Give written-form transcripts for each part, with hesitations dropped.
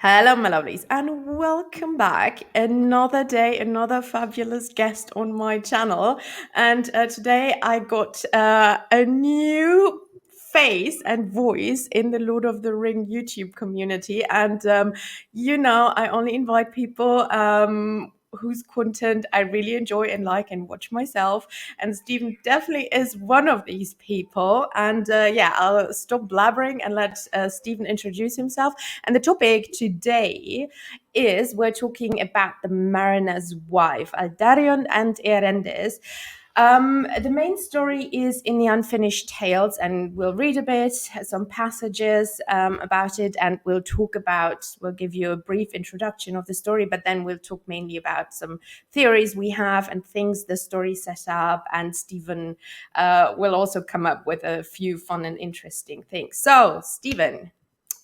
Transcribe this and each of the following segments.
Hello, my lovelies, and welcome back. Another day, another fabulous guest on my channel. And today I got a new face and voice in the Lord of the Ring YouTube community. And I only invite people whose content I really enjoy and like and watch myself. And Stephen definitely is one of these people. And I'll stop blabbering and let Stephen introduce himself. And the topic today is we're talking about the mariner's wife, Aldarion and Erendis. The main story is in the Unfinished Tales, and we'll read a bit, some passages about it, and we'll give you a brief introduction of the story, but then we'll talk mainly about some theories we have and things the story set up, and Stephen will also come up with a few fun and interesting things. So, Stephen,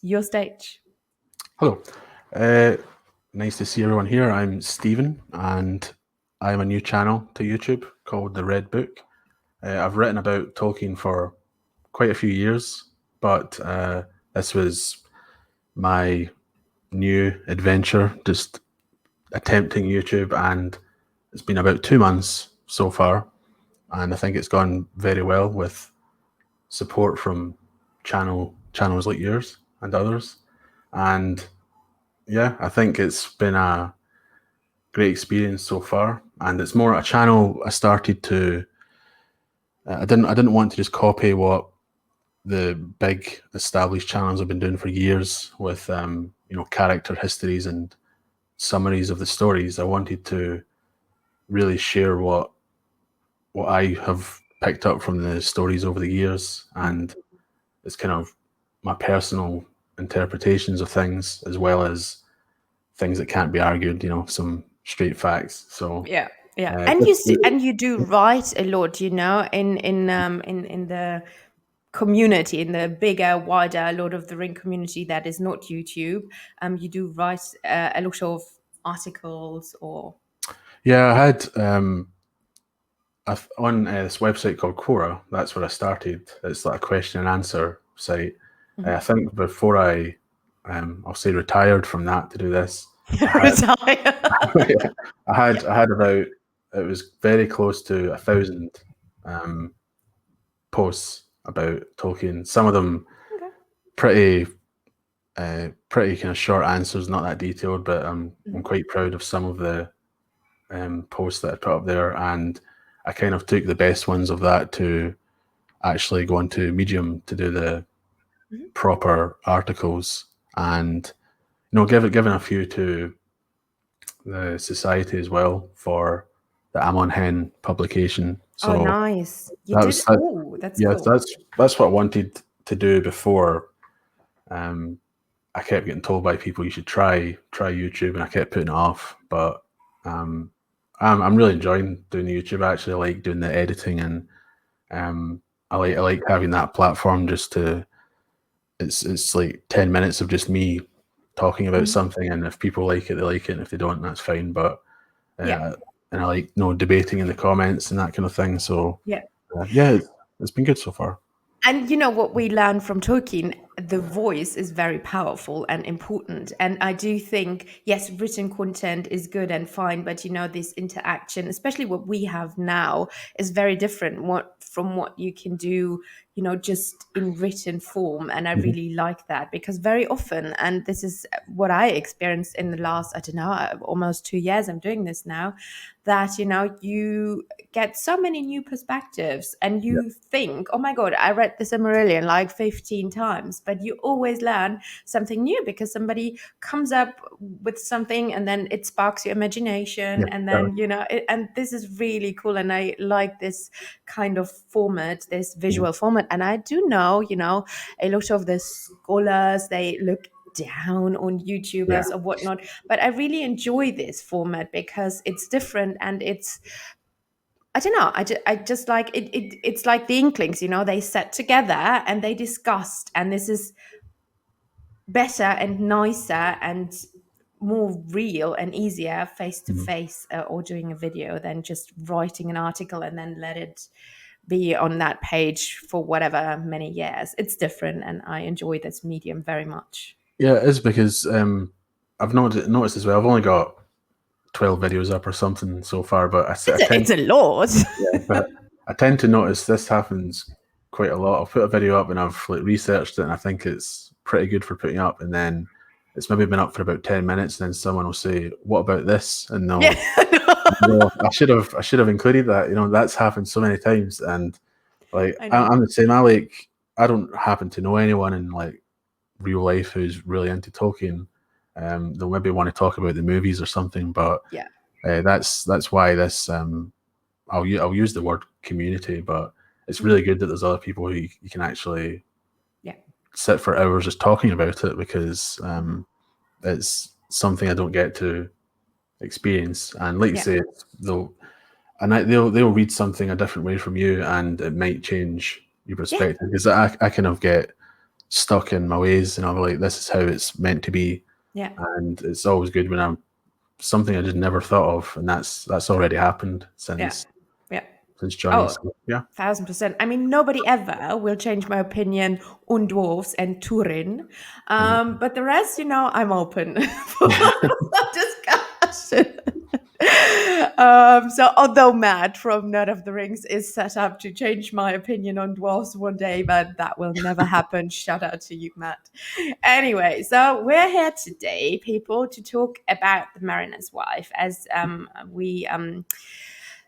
your stage. Hello. Nice to see everyone here. I'm Stephen, and I have a new channel to YouTube called The Red Book. I've written about Tolkien for quite a few years, but this was my new adventure, just attempting YouTube, and it's been about 2 months so far, and I think it's gone very well with support from channels like yours and others. And yeah, I think it's been a great experience so far, and it's more a channel I started to. I didn't want to just copy what the big established channels have been doing for years with character histories and summaries of the stories. I wanted to really share what I have picked up from the stories over the years, and it's kind of my personal interpretations of things as well as things that can't be argued. Some straight facts. So Yeah, yeah, uh, and just- you do write a lot, in the community, in the bigger, wider Lord of the Ring community that is not YouTube. You do write a lot of articles or. yeah, I had on this website called Quora. That's where I started. It's like a question and answer site. I think before I'll say retired from that to do this, I had Retire. I had about, it was very close to 1,000 posts about Tolkien. Some of them Okay. pretty pretty kind of short answers, not that detailed, but I'm quite proud of some of the posts that I put up there, and I kind of took the best ones of that to actually go into Medium to do the proper articles, and given a few to the society as well for the Amon Hen publication. Oh, So nice. You that did. was that, Oh, that's yeah, cool. that's what I wanted to do before. I kept getting told by people you should try YouTube, and I kept putting it off. But I'm really enjoying doing YouTube. I actually like doing the editing, and I like having that platform just to. It's like 10 minutes of just me talking about something, and if people like it, they like it, and if they don't, that's fine. But Yeah. and I like debating in the comments and that kind of thing. So Yeah. yeah, it's been good so far. And you know what we learn from Tolkien, the voice is very powerful and important. And I do think, yes, written content is good and fine, but this interaction, especially what we have now, is very different from what you can do, just in written form. And I Mhm. really like that because very often, and this is what I experienced in the last, I don't know, almost 2 years I'm doing this now, that you get so many new perspectives and Yeah. you think, oh my God, I read the Silmarillion like 15 times, but you always learn something new because somebody comes up with something and then it sparks your imagination. Yeah. And then, and this is really cool. And I like this kind of format, this Mhm. visual format. And I do know, a lot of the scholars, they look down on Yeah. YouTubers or whatnot. But I really enjoy this format because it's different and I don't know. I just like it, it's like the Inklings, they sat together and they discussed, and this is better and nicer and more real and easier face to Mhm. face or doing a video than just writing an article and then let it be on that page for whatever many years. It's different, and I enjoy this medium very much. Yeah, it is because I've noticed as well. I've only got 12 videos up or something so far, but I tend It's a lot. yeah, but I tend to notice this happens quite a lot. I'll put a video up and I've like researched it and I think it's pretty good for putting up, and then it's maybe been up for about 10 minutes, and then someone will say, "What about this?" And Yeah. I should have included that. You know, that's happened so many times, and like I know. I'm the same. I don't happen to know anyone in like real life who's really into Tolkien. They'll maybe want to talk about the movies or something, but Yeah. that's why this I'll use the word community, but it's really good that there's other people who you can actually Yeah. sit for hours just talking about it, because it's something I don't get to experience. And like you Yeah. say, they'll read something a different way from you, and it might change your Yeah. perspective. Because I kind of get stuck in my ways, and I'm like, this is how it's meant to be, Yeah. and it's always good when I'm something I just never thought of, and that's already happened Yeah. Yeah. since joining. Oh, So yeah. 1000%. I mean, nobody ever will change my opinion on dwarves and Turin. Mhm. But the rest, I'm open for discussion. So although Matt from Nerd of the Rings is set up to change my opinion on dwarves one day, but that will never happen. Shout out to you, Matt. Anyway, so we're here today, people, to talk about the Mariner's Wife, as we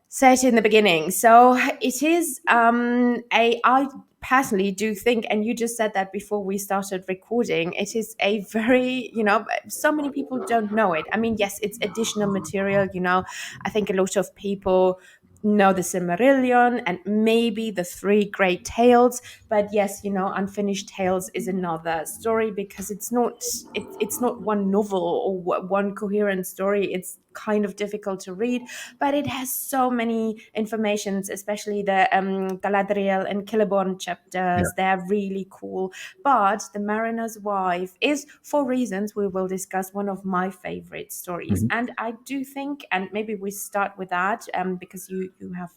said in the beginning. So it is I personally do think, and you just said that before we started recording, it is a very, so many people don't know it. I mean, yes, it's additional material. I think a lot of people know the Silmarillion and maybe the Three Great Tales, but yes, Unfinished Tales is another story, because it's not one novel or one coherent story. It's kind of difficult to read, but it has so many informations, especially the Galadriel and Celeborn Yeah. chapters. They're really cool. But The Mariner's Wife is, for reasons we will discuss, one of my favorite stories. Mhm. And I do think, and maybe we start with that, because you have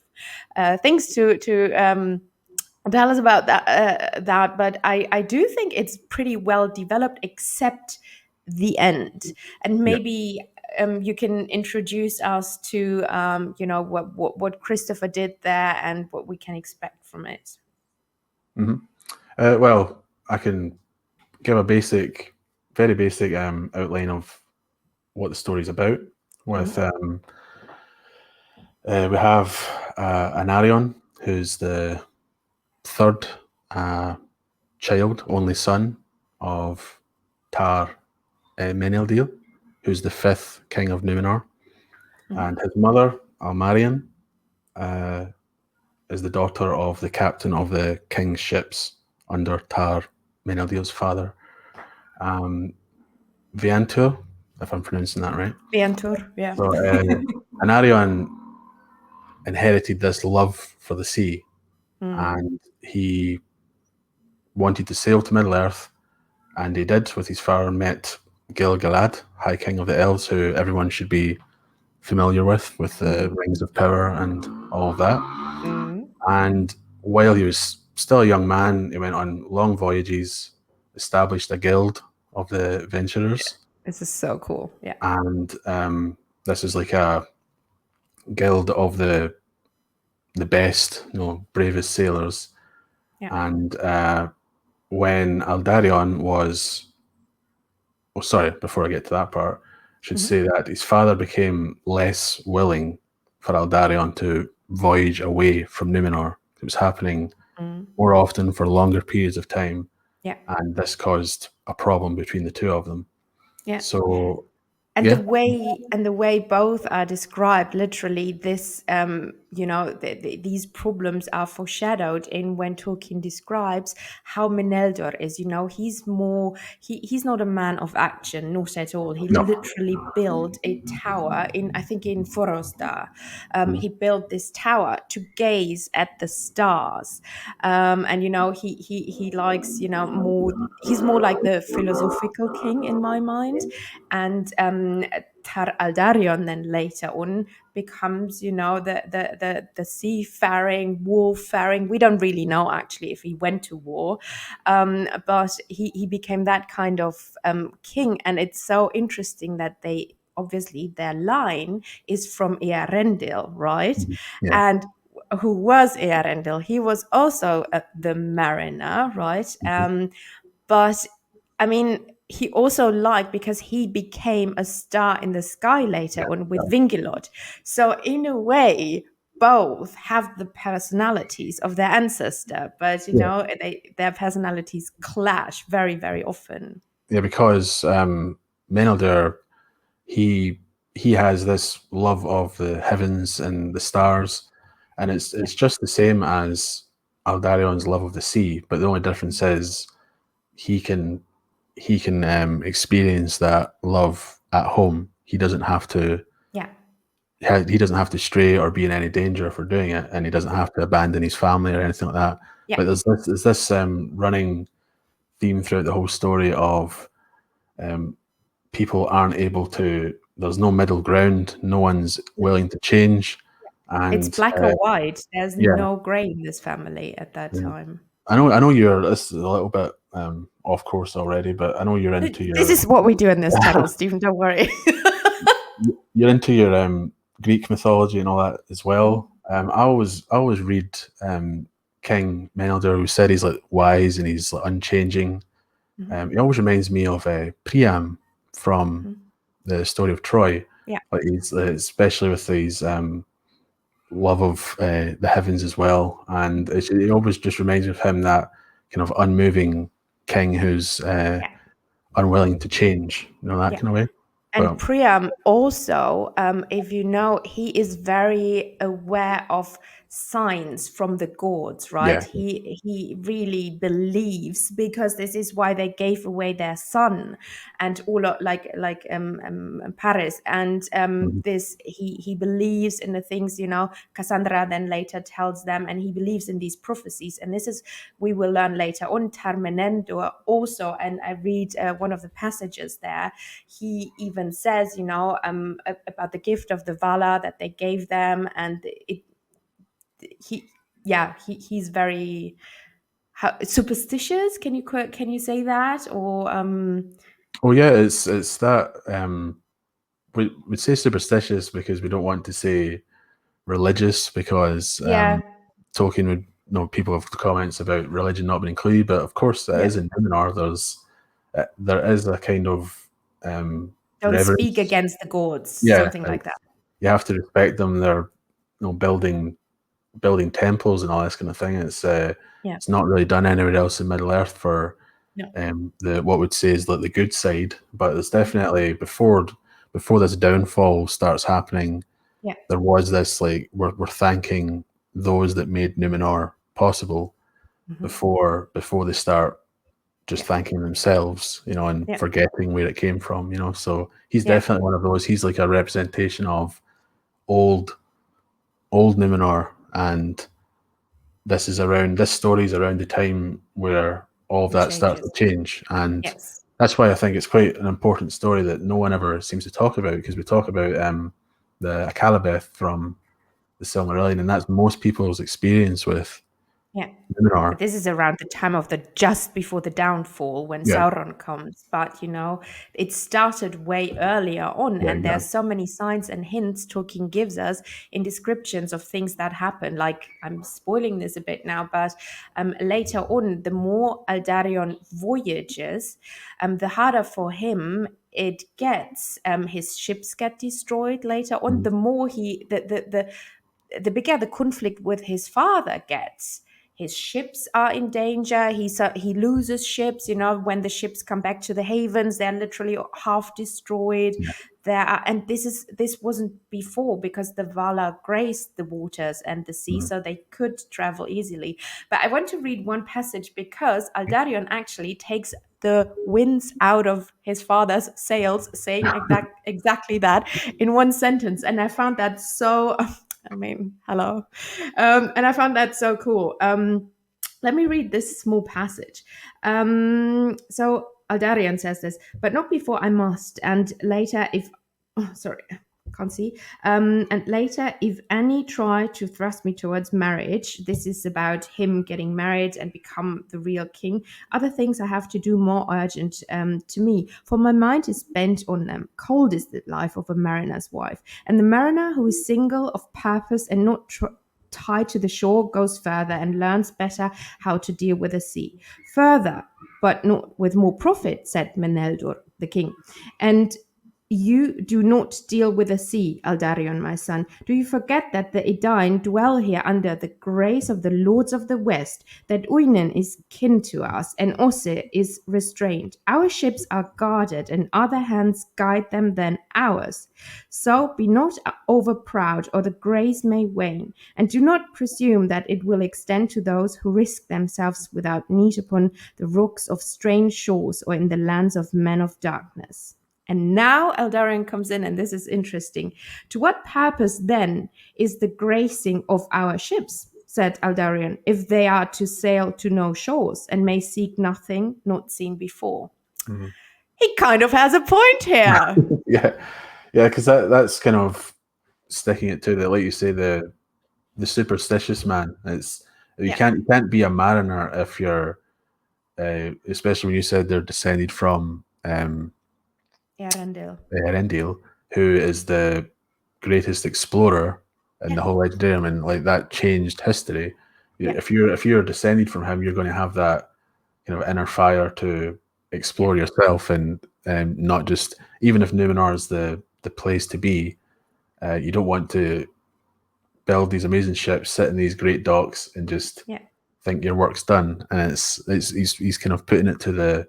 things to tell us about that. But I do think it's pretty well developed, except the end. And Yeah. maybe you can introduce us to what Christopher did there and what we can expect from it. Mhm. Well, I can give a very basic outline of what the story's about. With Mhm. we have Anarion, who's the third child, only son of Tar Meneldir, who's the fifth king of Numenor, Mhm. and his mother Almarion is the daughter of the captain of the king's ships under Tar Meneldir's father, Viantur, if I'm pronouncing that right. Vientur, yeah. So Anarion inherited this love for the sea, Mm. and he wanted to sail to Middle Earth, and he did with his father, met Gil-galad, High King of the Elves, who everyone should be familiar with the Mhm. Rings of Power and all of that. Mm. And while he was still a young man, he went on long voyages, established a guild of the adventurers, This is so cool. Yeah. and this is like a guild of the best, bravest sailors. Yeah. And when Aldarion was, oh, sorry, before I get to that part, I should Mhm. say that his father became less willing for Aldarion to voyage away from Numenor. It was happening Mm. more often for longer periods of time, Yeah. and this caused a problem between the two of them. Yeah. So, And the yeah, way both are described, literally, this these problems are foreshadowed in when Tolkien describes how Meneldor is. He's not a man of action, not at all. He no. literally built a tower in, I think, in Forostar. Mm, He built this tower to gaze at the stars. And he likes, more, he's more like the philosophical king in my mind. And Tar Aldarion then later on becomes, the seafaring, warfaring. We don't really know actually if he went to war, but he became that kind of king. And it's so interesting that they obviously their line is from Earendil, right? Yeah. And who was Earendil? He was also the mariner, right? Mhm. But I mean, he also liked because he became a star in the sky later Yeah. on with Vingilot. So in a way, both have the personalities of their ancestor, but Yeah. their personalities clash very, very often. Yeah, because Menelder, he he has this love of the heavens and the stars, and Yeah, it's just the same as Aldarion's love of the sea, but the only difference is he can experience that love at home. He doesn't have to yeah, he doesn't have to stray or be in any danger for doing it, and he doesn't have to abandon his family or anything like that. yeah, But there's this running theme throughout the whole story of um, people aren't able to. There's no middle ground. No one's yeah. willing to change, It's and black or white. There's yeah, no gray in this family at that yeah. time. I know you're. This is a little bit off course already, but I know you're into This your is what we do in this channel, Stephen. Don't worry. you're into your Greek mythology and all that as well. I always read King Menelder, who said he's like wise and he's like unchanging. Mhm, He always reminds me of Priam from mhm. the story of Troy. Yeah, Like he's especially with his love of the heavens as well, and it always just reminds me of him, that kind of unmoving king who's yeah, unwilling to change, that yeah. kind of way. And But Priam also, if you know, he is very aware of signs from the gods, right? yeah, He really believes, because this is why they gave away their son and all of, Paris, and mhm, this he believes in the things, Cassandra then later tells them, and he believes in these prophecies, and this is we will learn later on. Termenendor also, and I read one of the passages there. He even says, about the gift of the Vala that they gave them, and he, yeah, he's very superstitious. Can you say that, or oh yeah, it's that we say superstitious because we don't want to say religious, because yeah, Tolkien would, people have comments about religion not being included, but of course that yeah, is in Numenor. There is a kind of don't speak reverence. against the gods, Yeah, something like like that. you have to respect them. They're building temples and all this kind of thing. Yeah, It's not really done anywhere else in Middle Earth for no, the what would say is like the good side, but it's mhm, definitely before this downfall starts happening. yeah, There was this, like, we're thanking those that made Numenor possible mhm, before they start just yeah, thanking themselves, and yeah, forgetting where it came from. So he's yeah, definitely one of those. He's like a representation of old old Numenor, and this story is around the time where all of it that starts to changes. change, and Yes. that's why I think it's quite an important story that no one ever seems to talk about, because we talk about the Akalabeth from the Silmarillion, and that's most people's experience with Yeah. Numenor. But this is around the time of the just before the downfall when Yeah, Sauron comes. But it started way earlier on, yeah, and there's exactly. so many signs and hints Tolkien gives us in descriptions of things that happen. Like, I'm spoiling this a bit now, but later on, the more Aldarion voyages, the harder for him it gets. His ships get destroyed later on. Mhm. The more the bigger the conflict with his father gets. His ships are in danger. He loses ships. When the ships come back to the havens, they're literally half destroyed. Yeah. And this wasn't before, because the Vala graced the waters and the sea, Mhm. so they could travel easily. But I want to read one passage, because Aldarion actually takes the winds out of his father's sails, saying exactly that in one sentence, and I found that so. I mean, hello. And I found that so cool. Let me read this small passage. So Aldarion says this, but not before I must, and later if sorry, can't see. And later, if any try to thrust me towards marriage, this is about him getting married and become the real king. Other things I have to do more urgent to me, for my mind is bent on them. Cold is the life of a mariner's wife, and the mariner who is single of purpose and not tied to the shore goes further and learns better how to deal with the sea. Further, but not with more profit, said Meneldur, the king. And you do not deal with the sea, Aldarion, my son. Do you forget that the Edain dwell here under the grace of the lords of the west, that Uinen is kin to us, and Osse is restrained? Our ships are guarded, and other hands guide them than ours. So be not over proud, or the grace may wane, and do not presume that it will extend to those who risk themselves without need upon the rocks of strange shores or in the lands of men of darkness. And now Eldarion comes in, and this is interesting. To what purpose then is the gracing of our ships, said Aldarion, if they are to sail to no shores and may seek nothing not seen before? Mhm. He kind of has a point here. Yeah, because that's kind of sticking it to the, like you say, the superstitious man. It's you Yeah, can't be a mariner if you're, especially when you said they're descended from Erendil. Erendil, who is the greatest explorer in Yeah, the whole legendarium, and like that changed history. yeah, If you're descended from him, you're going to have that inner fire to explore yourself, and not just, even if Numenor is the place to be, you don't want to build these amazing ships, sit in these great docks, and just yeah, think your work's done. And he's kind of putting it to the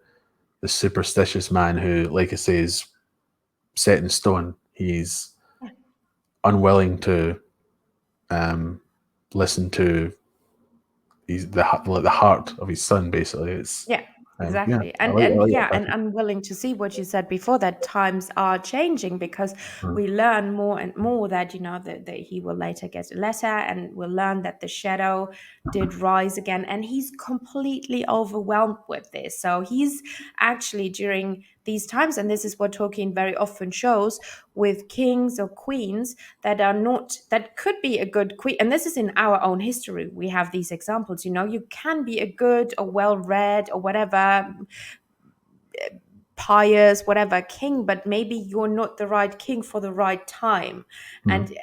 superstitious man who, like I say, is set in stone. He's yeah. unwilling to listen to the heart of his son. Basically, it's Yeah, yeah. exactly. I And like yeah, that. and I'm willing to see what you said before, that times are changing, because Mm. we learn more and more that, that he will later get a letter, and we'll learn that the shadow did rise again, and he's completely overwhelmed with this. So he's actually, during these times, and this is what Tolkien very often shows with kings or queens that are not, that could be a good queen, and this is in our own history, we have these examples. You can be a good or well read or whatever, pious, whatever king, but maybe you're not the right king for the right time. Mm. And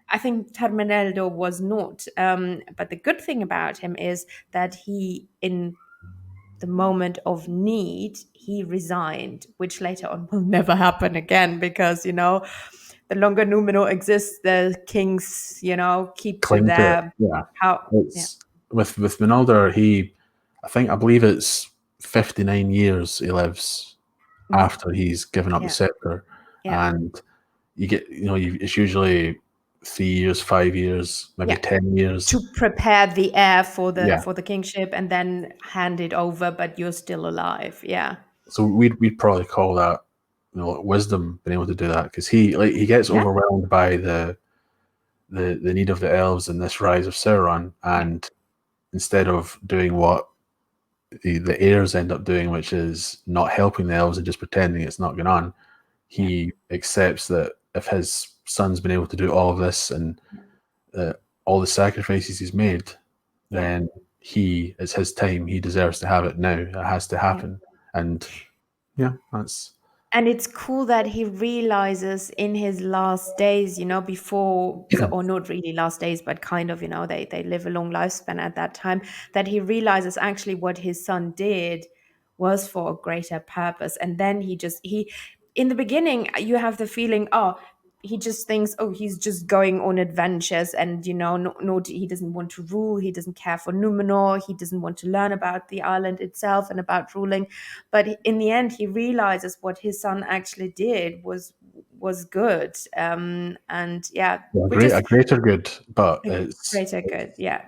I think Termineldo was not, but the good thing about him is that he, in the moment of need, he resigned, which later on will never happen again, because the longer Numenor exists, the kings keep to Cling to it. their Yeah, how. Yeah. it's with Minalder. I believe it's 59 years he lives Mm. after he's given up the Yeah. scepter, Yeah. and you get it's usually 3 years, 5 years, maybe Yeah. 10 years. To prepare the heir for the Yeah, for the kingship, and then hand it over, but you're still alive. Yeah. so we'd probably call that wisdom, being able to do that, because he gets Yeah. overwhelmed by the need of the elves and this rise of Sauron, Yeah. and instead of doing what the heirs end up doing, which is not helping the elves and just pretending it's not going on, Yeah. he accepts that if his son's been able to do all of this, and uh, all the sacrifices he's made, Yeah. then it's his time. He deserves to have it now. It has to Yeah. happen. And yeah, that's And it's cool that he realizes in his last days, before, so, yeah, or not really last days, but kind of, they live a long lifespan at that time, that he realizes actually what his son did was for a greater purpose. And then in the beginning, you have the feeling, oh, he just thinks, oh, he's just going on adventures, and he doesn't want to rule, he doesn't care for Numenor, he doesn't want to learn about the island itself and about ruling. But in the end, he realizes what his son actually did was good, and yeah, yeah, which is a greater good. But a greater good. Yeah,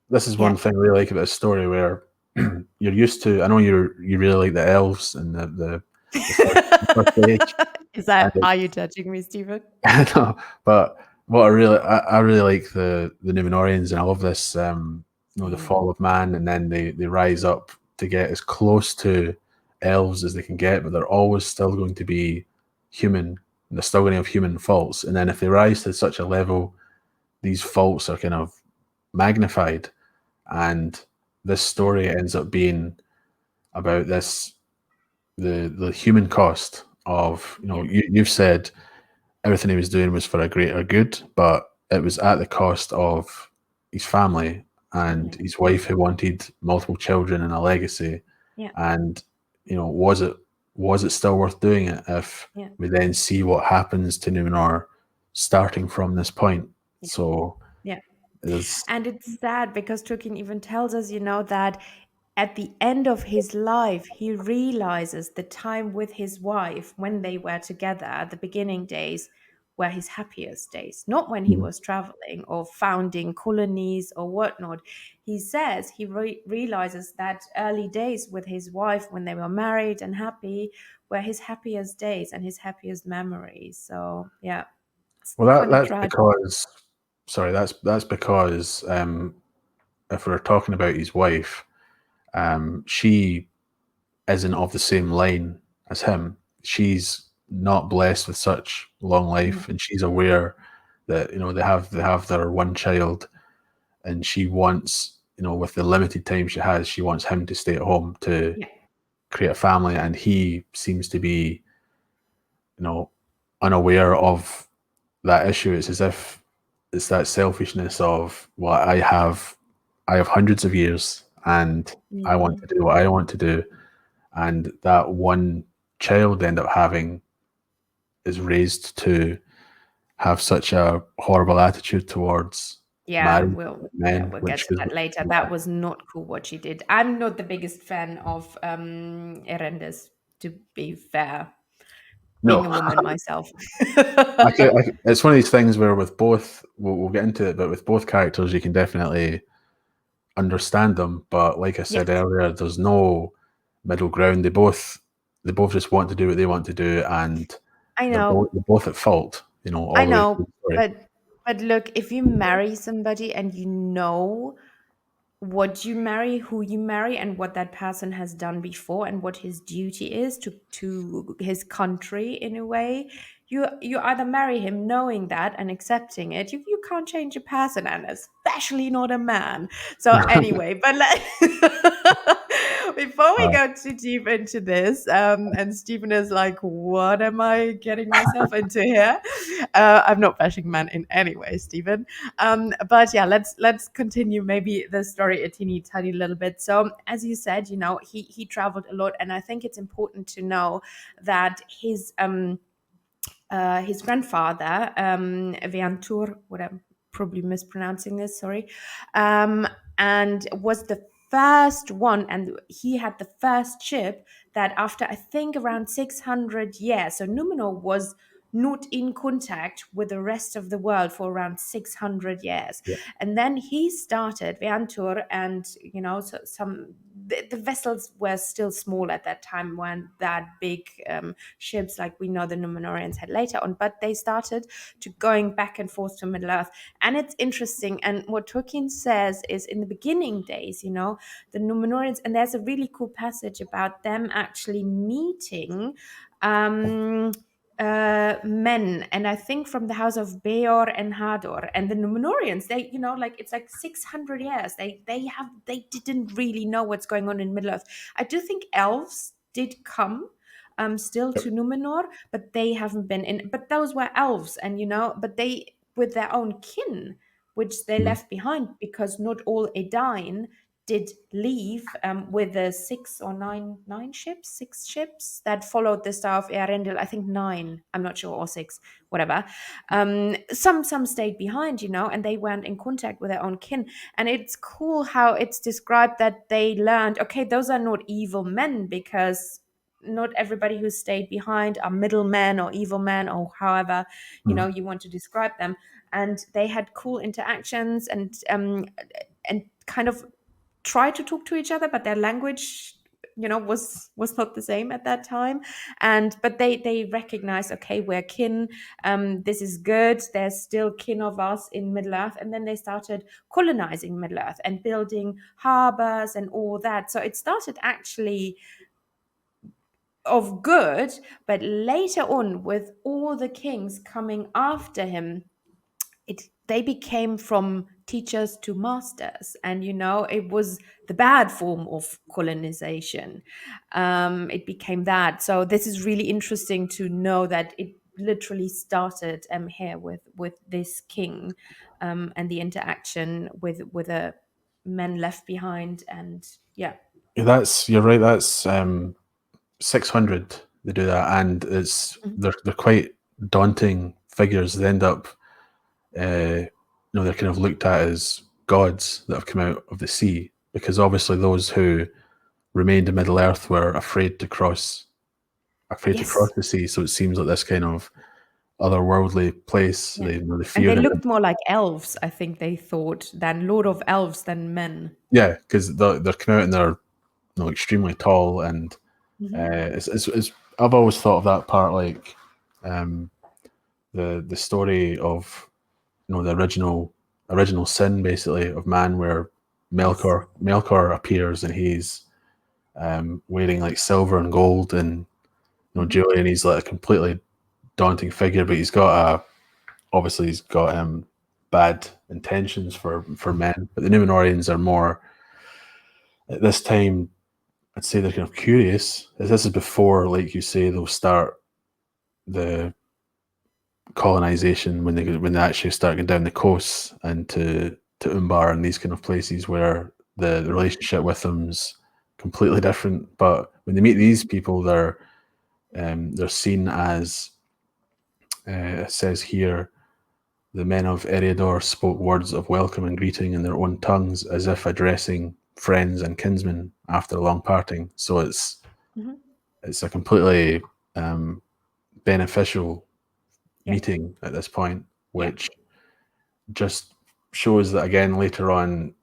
this is yeah. one thing I really like about a story where you're used to. I know you really like the elves and the first age, Is and that, are you judging me, Stephen? I know, but what I really like the Numenorians, and I love this. The Same. fall of man, and then they rise up to get as close to elves as they can get, but they're always still going to be human, they're still going to have human faults. And then if they rise to such a level, these faults are kind of magnified. And this story ends up being about this the human cost of, Yeah. you've said everything he was doing was for a greater good, but it was at the cost of his family and Yeah. his wife who wanted multiple children and a legacy. Yeah. And was it still worth doing it if Yeah. we then see what happens to Numenor starting from this point? Yeah. So Yeah. there's And it's sad because Tolkien even tells us, that at the end of his life, he realizes the time with his wife when they were together, the beginning days, were his happiest days, not when he was traveling or founding colonies or whatnot. He says he realizes that early days with his wife when they were married and happy were his happiest days and his happiest memories. So, yeah, it's well kind of that's tragic. because sorry, that's because if we're talking about his wife, she isn't of the same line as him. She's not blessed with such long Mm. life, and she's aware that they have their one child, and she wants, with the limited time she has, she wants him to stay at home to Yeah. create a family, and he seems to be, you know, unaware of that issue. It's as if it's that selfishness of, well, I have hundreds of years, and I want Mm. to do what I want to do, and that one child they end up having is raised to have such a horrible attitude towards Yeah, married men, we'll get which to is that later. That was not cool what she did. I'm not the biggest fan of Erendis, to be fair, being no. a woman myself. It's one of these things where with both, we'll get into it, but with both characters, you can definitely understand them. But like I Yes, said earlier, there's no middle ground. They both just want to do what they want to do, and I they're both know, they're both at fault. I All the way through know, the story. but look, if you marry somebody and you know what you marry, who you marry, and what that person has done before, and what his duty is to his country in a way. You either marry him knowing that and accepting it. You can't change a person, and especially not a man. So anyway, but before we Uh, go too deep into this, and Stephen is like, "What am I getting myself into here?" I'm not bashing men in any way, Stephen. But yeah, let's continue maybe the story a teeny tiny little bit. So as you said, he traveled a lot, and I think it's important to know that his grandfather, Veantur, what I'm probably mispronouncing this, sorry, and was the first one, and he had the first ship that after I think around 600 years, so Numenor was not in contact with the rest of the world for around 600 years. yeah. And then he started Veantur, and so the vessels were still small at that time, weren't that big ships like we know the Numenorians had later on, but they started to going back and forth to Middle Earth. And it's interesting. And what Tolkien says is in the beginning days, the Numenorians, and there's a really cool passage about them actually meeting um men, and I think from the house of Beor and Hador, and the Numenorians, they like it's like 600 years they didn't really know what's going on in Middle Earth. I do think elves did come still Yep. to Numenor, but they haven't been in. But those were elves, and but they with their own kin, which they Mhm. left behind because not all Edain did leave with the six ships that followed the Star of Eärendil. I think nine. I'm not sure, or six, whatever. Some stayed behind, and they weren't in contact with their own kin. And it's cool how it's described that they learned. Okay, those are not evil men because not everybody who stayed behind are middlemen or evil men or however Mhm. you want to describe them. And they had cool interactions and kind of try to talk to each other, but their language was not the same at that time. And but they recognize, okay, we're kin, this is good, there's still kin of us in Middle Earth. And then they started colonizing Middle Earth and building harbors and all that. So it started actually of good, but later on, with all the kings coming after him, they became from teachers to masters, and it was the bad form of colonization. It became that. So this is really interesting to know that it literally started here with this king, and the interaction with a men left behind, and yeah. Yeah, you're right. That's 600. They do that, and Mhm. they're quite daunting figures. They end up, they're kind of looked at as gods that have come out of the sea, because obviously those who remained in Middle Earth were afraid to cross Yes. the sea. So it seems like this kind of otherworldly place. Yeah. They And feared they it. looked more like elves, I think they thought, than Lord of Elves than men. Yeah, because they're coming out and they're extremely tall, and Hmm. it's I've always thought of that part like um, the story of the original sin basically of man, where Yes. Melkor appears, and he's wearing like silver and gold and Hmm. jewelry, and he's like a completely daunting figure, but he's got bad intentions for men. But the Numenorians are more, at this time, I'd say they're kind of curious. This is before, like you say, they'll start the colonization, when they actually start going down the coast and to Umbar and these kind of places where the relationship with them's completely different. But when they meet these people, they're seen as, it says here, the men of Eriador spoke words of welcome and greeting in their own tongues, as if addressing friends and kinsmen after a long parting. So Hmm. it's a completely beneficial Yeah. meeting at this point, Yeah. which just shows that again later on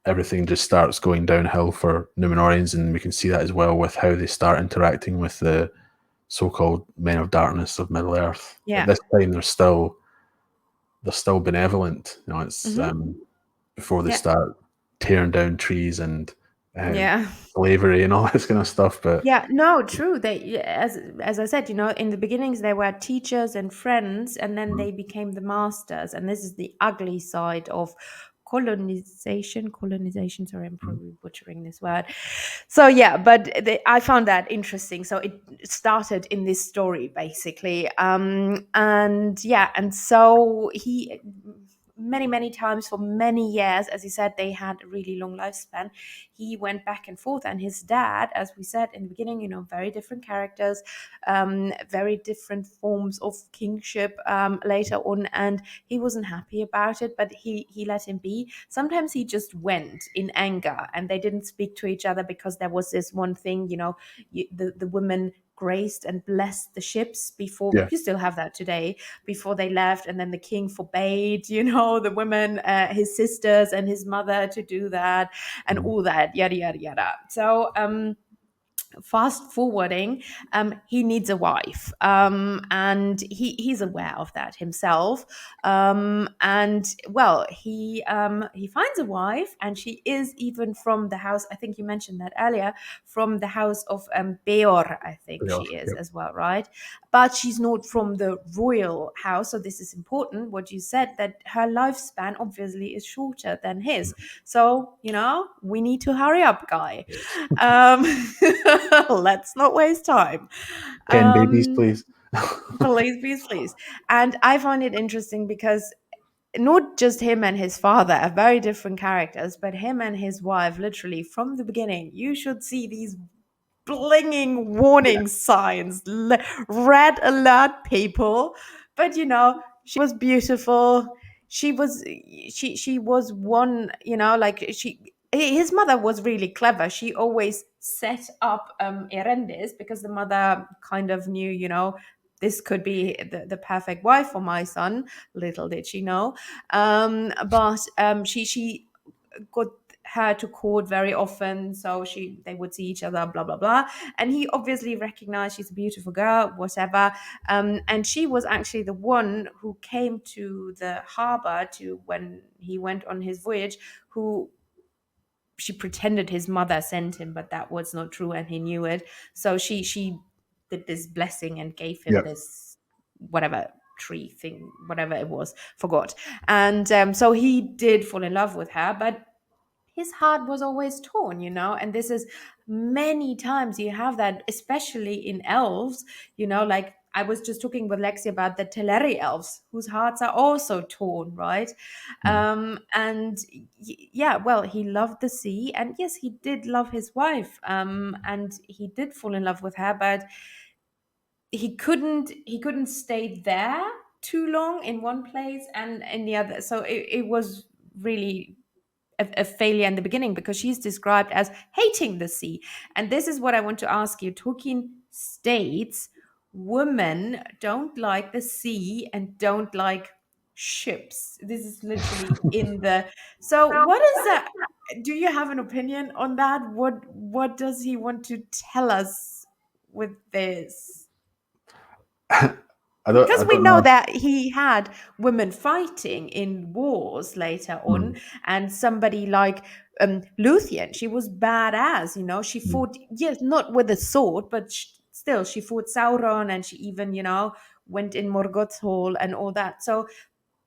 everything just starts going downhill for Numenorians, and we can see that as well with how they start interacting with the so-called men of darkness of Middle Earth. At Yeah. this time, they're still benevolent. It's Hmm. before they Yeah. start tearing down trees and um, Yeah. slavery and all this kind of stuff. But Yeah, no, true. They, yeah, as I said, in the beginnings they were teachers and friends, and then mm, they became the masters. And this is the ugly side of colonization. Colonization. Sorry, I'm mm, probably butchering this word. So yeah, but I found that interesting. So it started in this story basically, and yeah, and so he. Many times for many years, as you said, they had a really long lifespan. He went back and forth, and his dad, as we said in the beginning, very different characters, very different forms of kingship, later on, and he wasn't happy about it, but he let him be. Sometimes he just went in anger, and they didn't speak to each other because there was this one thing, the women graced and blessed the ships before. yeah, You still have that today, before they left, and then the king forbade the women, his sisters and his mother, to do that, and mm, all that, yada yada yada. So fast forwarding, he needs a wife, and he's aware of that himself, and well, he finds a wife, and she is even from the house. I think you mentioned that earlier, from the house of Beor, I think yeah, she is yeah, as well, right? But she's not from the royal house, so this is important what you said, that her lifespan obviously is shorter than his. So we need to hurry up, guy. um let's not waste time. 10 babies, um please. Please, please, please. And I find it interesting because not just him and his father are very different characters, but him and his wife, literally from the beginning, you should see these blinging warning signs, red alert, people. But she was beautiful. She was one, like his mother was really clever. She always set up Erendis, because the mother kind of knew, this could be the perfect wife for my son. Little did she know. But she got her to court very often, so they would see each other, blah blah blah, and he obviously recognized she's a beautiful girl, whatever. And she was actually the one who came to the harbor to when he went on his voyage, who she pretended his mother sent him, but that was not true, and he knew it. So she did this blessing and gave him Yeah. this whatever tree thing, whatever it was, forgot. And so he did fall in love with her, but his heart was always torn, and this is many times you have that, especially in elves, like I was just talking with Lexi about the Teleri elves whose hearts are also torn, right? Mm. And yeah, well, he loved the sea, and yes, he did love his wife, and he did fall in love with her, but he couldn't stay there too long in one place and in the other, so it was really a failure in the beginning, because she's described as hating the sea. And this is what I want to ask you. Tolkien states women don't like the sea and don't like ships. This is literally in the. So what is that? Do you have an opinion on that? What does he want to tell us with this? I Because we don't know know. that he had women fighting in wars later on, Mm, and somebody like Luthien, she was badass, she mm. fought, yes, not with a sword, but still she fought Sauron, and she even, went in Morgoth's hall and all that. So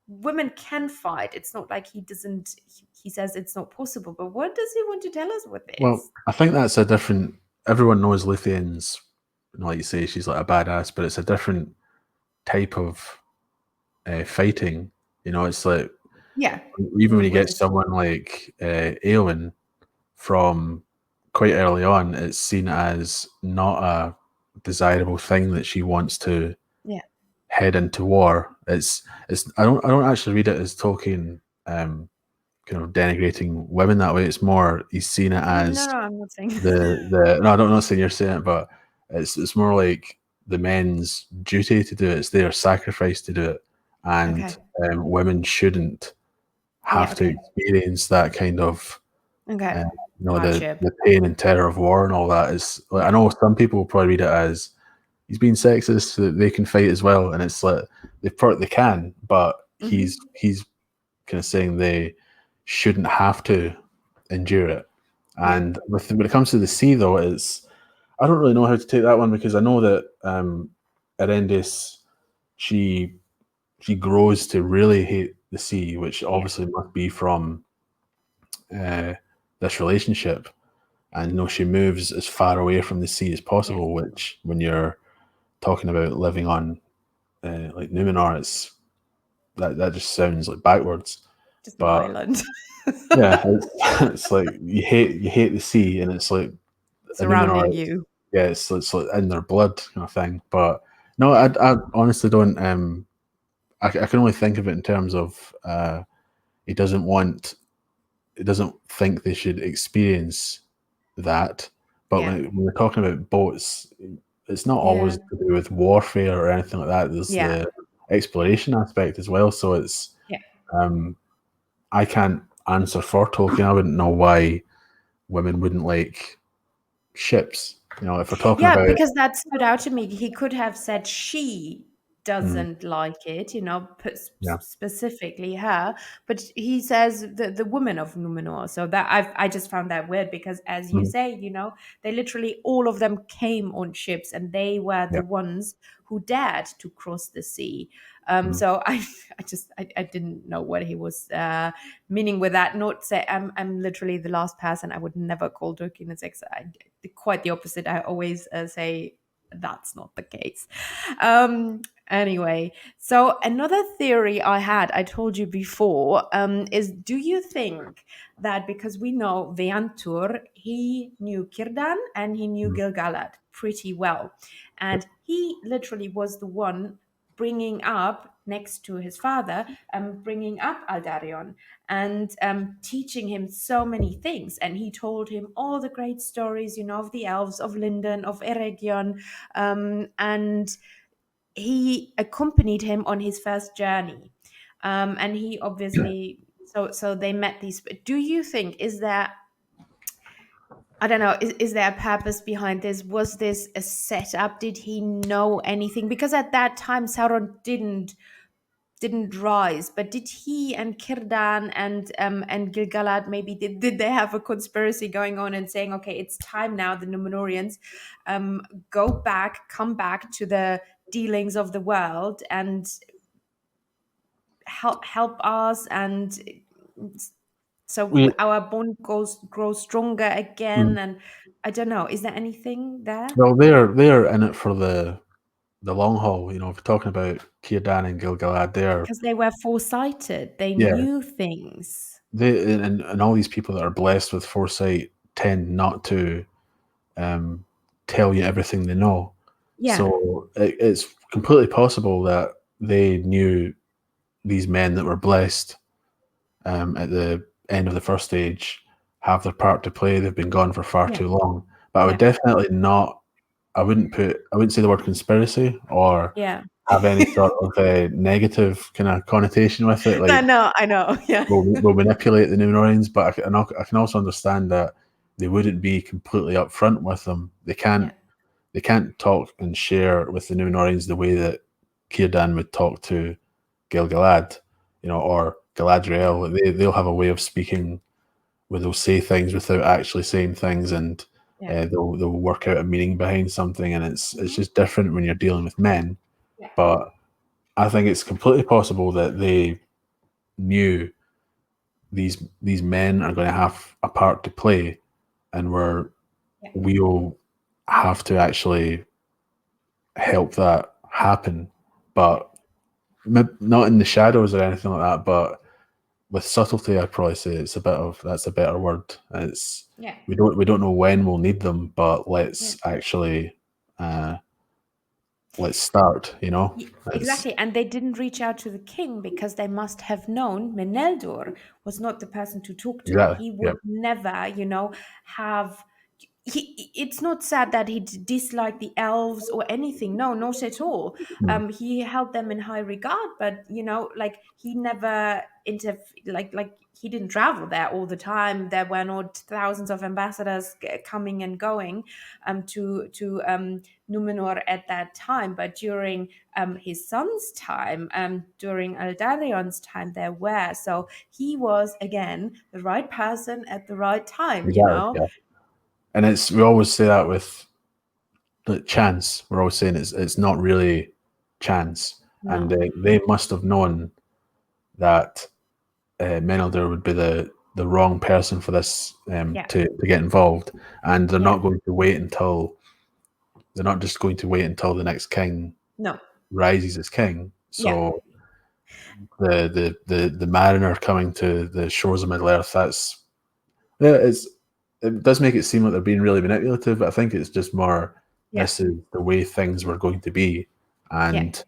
women can fight. It's not like he doesn't, he says it's not possible, but what does he want to tell us with Well, this? I think that's a different. Everyone knows Luthiene's, like you say, she's like a badass, but it's a different type of fighting. It's like Yeah, even when you with get this. someone like Eowyn from quite early on, it's seen as not a desirable thing that she wants to Yeah. head into war. It's I don't actually read it as Tolkien kind of denigrating women that way. It's more he's seen it No, as no, I'm not saying. the no, I don't know saying you're saying it, but it's more like the men's duty to do it. It's their sacrifice to do it, and Okay. women shouldn't Yeah. have to Okay. experience that kind of Okay. uh, Hardship. the pain and terror of war and all that. Is like I Yeah. know some people will probably read it as he's being sexist so that they can fight as well, and it's like they can, but Hmm. he's kind of saying they shouldn't have to endure it. Yeah. And when it comes to the sea, though, it's I don't really know how to take that one because I know that Erendis she she grows to really hate the sea, which Yeah. obviously must be from uh, this relationship. And she moves as far away from the sea as Yeah. possible. Which, when you're talking about living on like Numenor, it's that just sounds like backwards. Just an But island yeah, it's, it's like you hate the sea, and it's like in surrounding Numenor, you. yeah, it's like in their blood kind of thing. But no, I honestly don't. I can only think of it in terms of he doesn't want, he doesn't think they should experience that. But Yeah. when we're talking about boats, it's not always Yeah. to do with warfare or anything like that. There's Yeah. the exploration aspect as well. So it's Yeah. um, I can't answer for Tolkien. I wouldn't know why women wouldn't like ships. If we're talking Yeah, about because that stood out to me. He could have said she mm, doesn't like it, yeah, specifically her, but he says the woman of Numenor. So that I just found that weird because, as you mm, say, they literally all of them came on ships, and they were yeah, the ones who dared to cross the sea. mm, So I didn't know what he was meaning with that. Not say I'm literally the last person. I would never call Tolkien a sex. Quite the opposite. I always say that's not the case. Anyway, so another theory I had, I told you before, is do you think that because we know Veantur, he knew Círdan and he knew mm, Gil-galad pretty well, yep, and he literally was the one bringing up next to his father, bringing up Aldarion and teaching him so many things. And he told him all the great stories, of the elves, of Linden, of Eregion, and he accompanied him on his first journey. And he obviously, so they met these. Do you think, is there, I don't know, is there a purpose behind this? Was this a setup? Did he know anything? Because at that time, Sauron didn't didn't rise, but did he and Kirdan and Gilgalad, maybe did they have a conspiracy going on and saying, okay, it's time now, the Numenorians go back, come back to the dealings of the world and help us, and We so our bond grows stronger again. mm, And I don't know, is there anything there? well, they're in it for the long haul. You know, if we're talking about Círdan and Gilgalad, they're Because they were foresighted, they yeah, knew things. they and all these people that are blessed with foresight tend not to um, tell you everything they know. Yeah, So it's completely possible that they knew these men that were blessed at the end of the first age have their part to play. They've been gone for far yeah, too long. But I would yeah, definitely not. I wouldn't say the word conspiracy or yeah. have any sort of negative kind of connotation with it. I Like know, I know. Yeah, we'll manipulate the Numenorians, but I can also understand that they wouldn't be completely upfront with them. yeah, They can't talk and share with the Numenorians the way that Círdan would talk to Gil-galad, you know, or Galadriel. They'll have a way of speaking where they'll say things without actually saying things, and yeah, they'll work out a meaning behind something, and it's just different when you're dealing with men. yeah, But I think it's completely possible that they knew these men are going to have a part to play, and yeah, we'll have to actually help that happen, yeah, but not in the shadows or anything like that. But with subtlety, I'd probably say it's a bit of that's a better word. It's yeah, we don't know when we'll need them, but yeah. let's actually uh, let's start. You know, it's Exactly. And they didn't reach out to the king because they must have known Meneldur was not the person to talk to. exactly He yeah. would never, have. It's not sad that he disliked the elves or anything. No, not at all. Mm. He held them in high regard, but like he never like he didn't travel there all the time. There were not thousands of ambassadors coming and going to Numenor at that time. But during his son's time, during Aldarion's time, there were. So he was again the right person at the right time. Exactly yeah. And it's we always say that with the chance. We're always saying it's not really chance, and No. they must have known that Menelder would be the wrong person for this Yeah. to get involved, and Yeah. they're not just going to wait until the next king No. rises as king. Yeah. So the mariner coming to the shores of Middle Earth, that's yeah, it does make it seem like they're being really manipulative, but I think it's just more Yeah. this is the way things were going to be, Yeah. and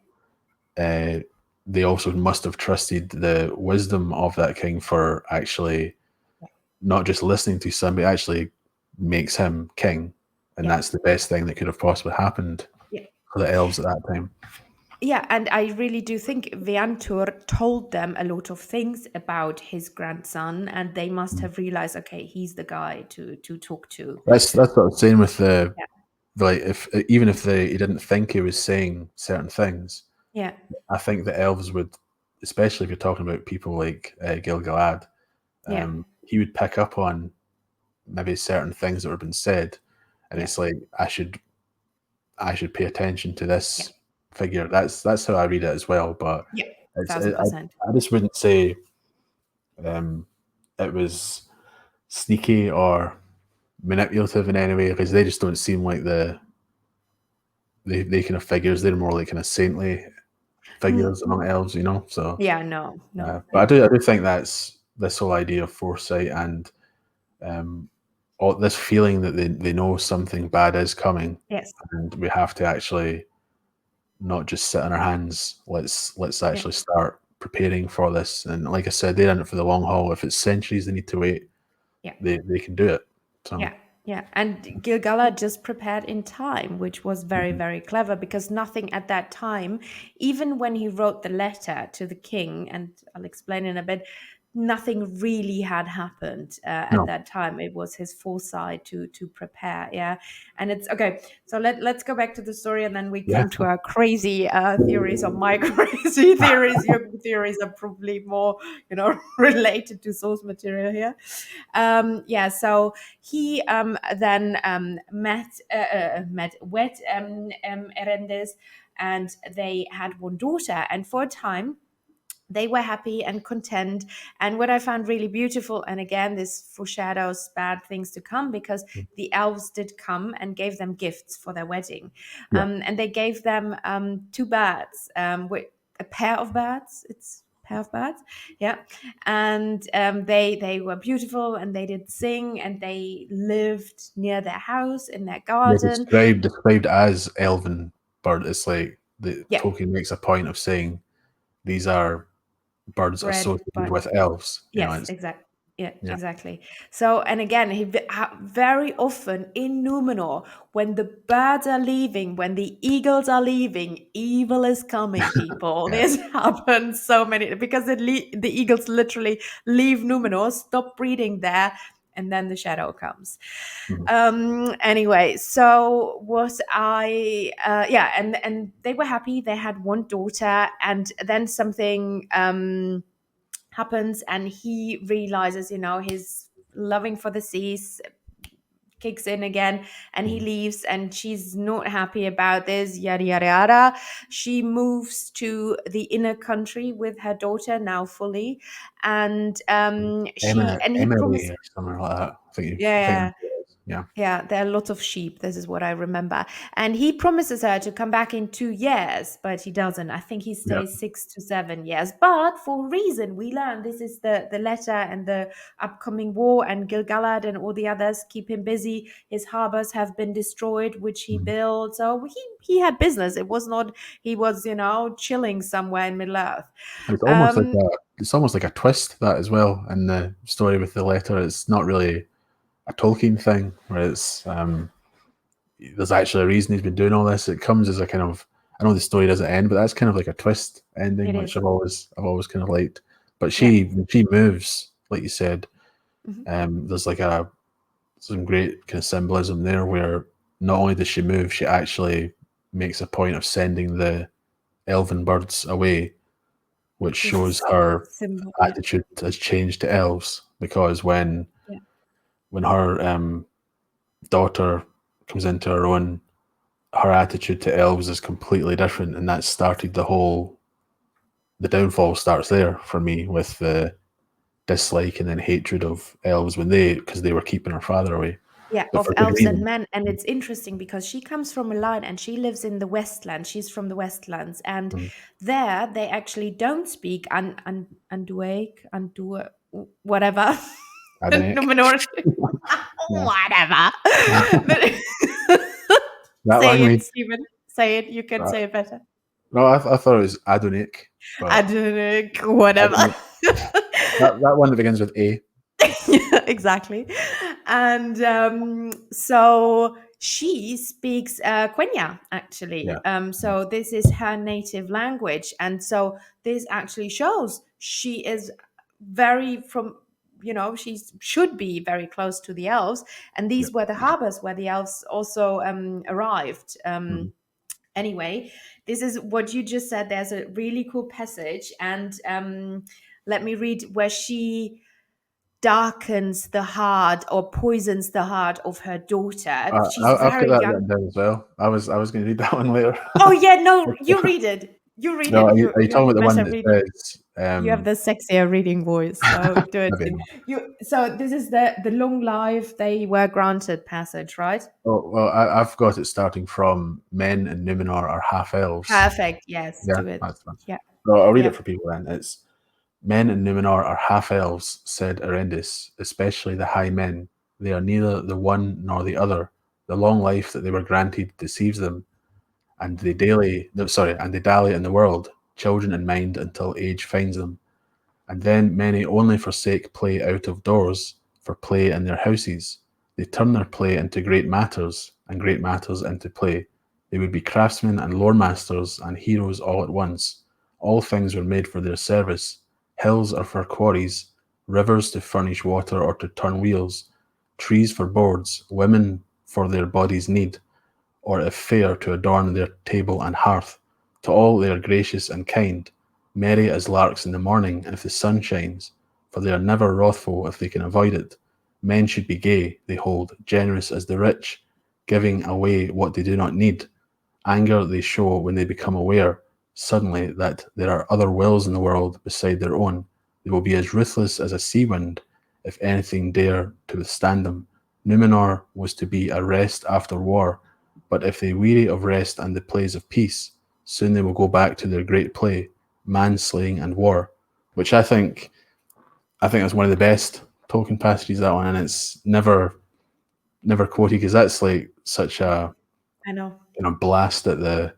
uh, they also must have trusted the wisdom of that king for actually not just listening to somebody, actually makes him king, and Yeah. that's the best thing that could have possibly happened Yeah. for the elves at that time. Yeah, and I really do think Veantur told them a lot of things about his grandson, and they must have realized, okay, he's the guy to talk to. That's what I was saying with Yeah, like if even if he didn't think he was saying certain things, yeah, I think the elves would, especially if you're talking about people like Gil-galad, yeah, he would pick up on maybe certain things that were being said, and yeah, it's like I should pay attention to yeah, this figure. That's how I read it as well. But yeah, it's thousand percent. I just wouldn't say um, it was sneaky or manipulative in any way because they just don't seem like they kind of figures. They're more like kind of saintly figures among elves, you know. So, Yeah, no, no, but I do think that's this whole idea of foresight and um, all this feeling that they know something bad is coming, yes, and we have to actually not just sit on our hands. Let's yeah, actually start preparing for this. And like I said, they're in it for the long haul. If it's centuries they need to wait, yeah. they can do it. So Yeah, yeah. And Gilgalad just prepared in time, which was very, mhm. very clever because nothing at that time, even when he wrote the letter to the king, and I'll explain in a bit, nothing really had happened at No. that time. It was his foresight to prepare. Yeah, and it's okay. So let's go back to the story, and then we Yeah. come to our crazy theories or my crazy theories. Your theories are probably more, related to source material here. Yeah, so he then wed Erendis, and they had one daughter, and for a time they were happy and content. And what I found really beautiful, and again, this foreshadows bad things to come, because the elves did come and gave them gifts for their wedding. Yeah. And they gave them two birds, with a pair of birds. It's pair of birds, yeah. And they were beautiful, and they did sing, and they lived near their house in their They're garden. described as elven bird. It's like the Yeah, Tolkien makes a point of saying these are birds bred associated by. with elves. Yes, It's exactly. Yeah, yeah. exactly. So, and again, very often in Numenor, when the birds are leaving, when the eagles are leaving, evil is coming, people. Yeah. This happens so many, because the eagles literally leave Numenor, stop breeding there, and then the shadow comes. Mhm. Anyway, so was I? Yeah, and they were happy. They had one daughter, and then something happens, and he realizes, his loving for the seas kicks in again, and he Mhm. leaves, and she's not happy about this, yada yada yada. She moves to the inner country with her daughter, now fully, and he Emily promised. or something like that. I think Yeah, that's what it is. Yeah. yeah, there are lots of sheep. This is what I remember. And he promises her to come back in 2 years, but he doesn't. I think he Yeah. stays 6 to 7 years. But for a reason, we learn this is the letter and the upcoming war, and Gil-galad and all the others keep him busy. His harbors have been destroyed, which he Mhm. built. So he had business. It was not, he was, chilling somewhere in Middle Earth. Um, It's almost like a twist that as well in the story with the letter. It's not really a Tolkien thing where it's there's actually a reason he's been doing all this. It comes as a kind of, I know the story doesn't end, but that's kind of like a twist ending, it which is. I've always kind of liked. But Yeah. when she moves, like you said, Mhm. there's like some great kind of symbolism there where not only does she move, she actually makes a point of sending the elven birds away, which This shows is her symbol. Yeah. attitude has changed to elves, because Yeah. when her daughter comes into her own, her attitude to elves is completely different, and that started the downfall starts there for me, with the dislike and then hatred of elves because they were keeping her father away, Yeah, but of for good elves and reason. men. And it's interesting because she comes from a line, and she lives in the Westlands. She's from the Westlands. And Mm. there they actually don't speak Anduake, whatever. Adonic. Numenor. Yeah. Whatever. That Say it, language. Stephen. Say it. You can uh, say it better. no, I thought it was Adonic, but Adonic, whatever. Adonic, that one that begins with A. Yeah, exactly. And so she speaks Quenya, actually. Yeah. So this is her native language. And so this actually shows she is very from, she should be very close to the elves. And Yeah. these were the harbors where the elves also arrived. Mhm. Anyway, this is what you just said. There's a really cool passage. And let me read where she darkens the heart or poisons the heart of her daughter. She's I've got very that young. written down as well. I was going to read that one later. Oh yeah, no, you read it. You read No, it. are you You have talking the about the one better that reading. says You have the sexier reading voice, so do it. maybe not. So this is the long life they were granted passage, right? Oh, well, I've got it starting from men in Numenor are half elves. Perfect. Yes, Yeah, do it. that's fine. Yeah. So I'll read it Yep. for people then. It's men in Numenor are half elves, said Erendis, especially the high men. They are neither the one nor the other. The long life that they were granted deceives them, and and they dally in the world, children in mind until age finds them. And then many only forsake play out of doors for play in their houses. They turn their play into great matters, and great matters into play. They would be craftsmen and lore masters and heroes all at once. All things were made for their service. Hills are for quarries, rivers to furnish water or to turn wheels, trees for boards, women for their bodies' need, or if fair to adorn their table and hearth. To all they are gracious and kind, merry as larks in the morning if the sun shines, for they are never wrathful if they can avoid it. Men should be gay, they hold, generous as the rich, giving away what they do not need. Anger they show when they become aware suddenly that there are other wills in the world beside their own. They will be as ruthless as a sea wind if anything dare to withstand them. Numenor was to be a rest after war, but if they weary of rest and the plays of peace, soon they will go back to their great play, manslaying and war, which I think that's one of the best Tolkien passages, that one, and it's never quoted because that's like such a I know. blast at the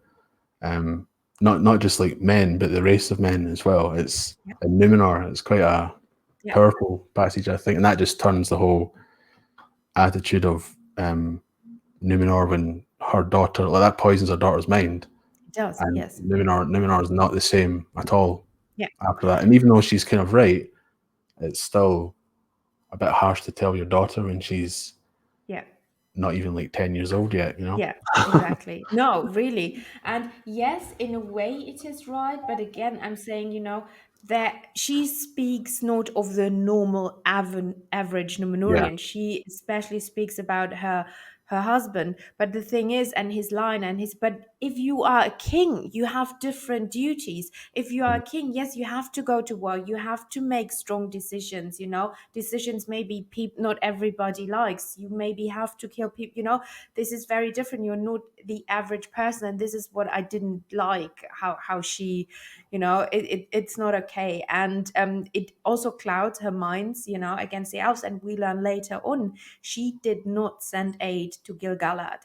um, not just like men, but the race of men as well. It's Yeah. in Numenor. It's quite a Yeah. powerful passage, I think, and that just turns the whole attitude of Numenor when her daughter, like that, poisons her daughter's mind, It does. and Yes. Numenor is not the same at all Yeah. after that. And even though she's kind of right, it's still a bit harsh to tell your daughter when she's Yeah. not even like 10 years old yet. Yeah, exactly. No, really. And yes, in a way it is right, but again, I'm saying, that she speaks not of the normal average Yeah. Numenorean. She especially speaks about her husband. But the thing is, and his line and his but if you are a king, you have different duties. If you are a king, yes, you have to go to war, you have to make strong decisions, decisions maybe not everybody likes. You maybe have to kill people, this is very different. You're not the average person, and this is what I didn't like, how she, it's not okay. And it also clouds her minds, against the elves. And we learn later on she did not send aid to Gil-galad.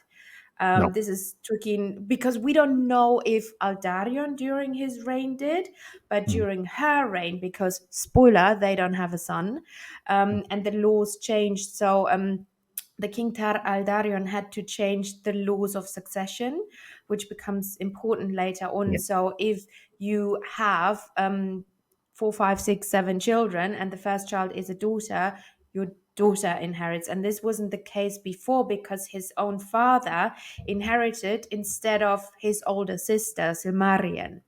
No. This is tricky because we don't know if Aldarion during his reign did, but Mm. during her reign, because spoiler, they don't have a son, and the laws changed. So the King Tar Aldarion had to change the laws of succession, which becomes important later on. Yeah. So if you have four, five, six, seven children, and the first child is a daughter, your daughter inherits. And this wasn't the case before because his own father inherited instead of his older sister, Silmarion,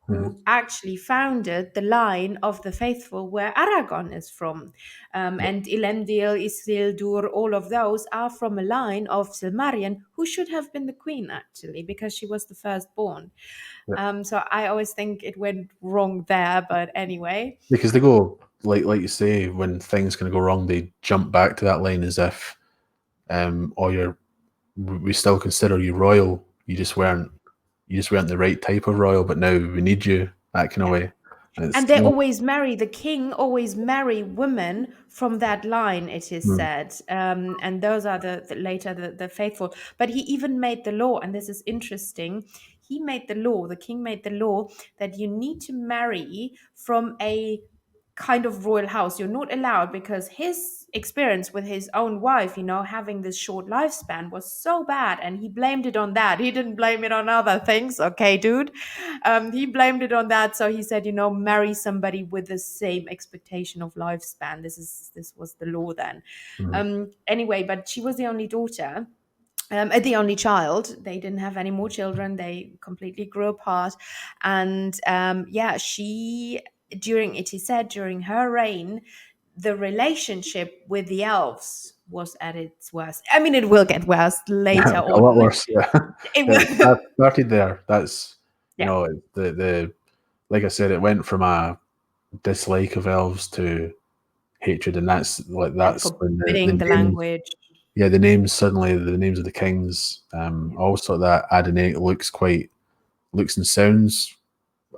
Mhm. who actually founded the line of the faithful where Aragon is from. Yeah. And Elendil, Isildur, all of those are from a line of Silmarion, who should have been the queen, actually, because she was the firstborn. Yeah. So I always think it went wrong there, but anyway. Because they go like you say, when things kind of go wrong, they jump back to that line as if, oh, we still consider you royal. You just weren't the right type of royal, but now we need you, that kind of Yeah. way. And it's And they always marry, the king always marry women from that line, it is mm, said. And those are later the faithful. But he even made the law, and this is interesting. He made the law, the king made the law that you need to marry from a kind of royal house. You're not allowed, because his experience with his own wife, having this short lifespan was so bad, and he blamed it on that. He didn't blame it on other things, okay, dude. He blamed it on that. So he said, marry somebody with the same expectation of lifespan. This was the law then. mm, Anyway, but she was the only daughter. The only child. They didn't have any more children. They completely grew apart. And yeah, it is said, during her reign, the relationship with the elves was at its worst. I mean, it will get worse later a lot on. worse. Yeah, It it will. started there. That's Yeah. the like I said, it went from a dislike of elves to hatred, and And that's when forbidding the the names, language. yeah, the names of the kings, Yeah. also that Adonai looks and sounds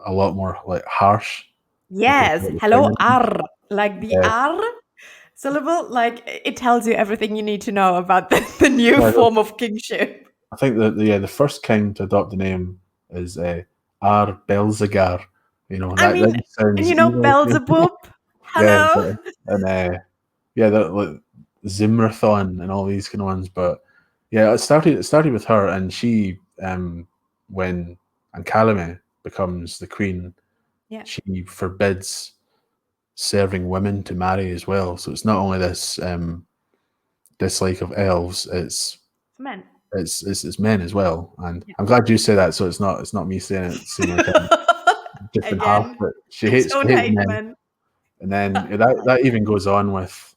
a lot more like harsh compared to Yes. what the Hello, sounded. R. Like the Yeah, R syllable. Like it tells you everything you need to know about the new yeah, form of kingship. I think that the first king to adopt the name is Ar Belzegar. I That mean, just and sounds evil. Beelzebub. Yeah, Hello. and yeah, like Zimrathon and all these kind of ones. But yeah, it started with her, and she when Ancalame becomes the queen, Yeah. she forbids serving women to marry as well. So it's not only this dislike of elves; it's Men. it's men as well. And Yeah. I'm glad you say that. So it's not me saying it. Seem like I'm different half, Again, but I she don't hates hate men. men. And then I like that men. even goes on with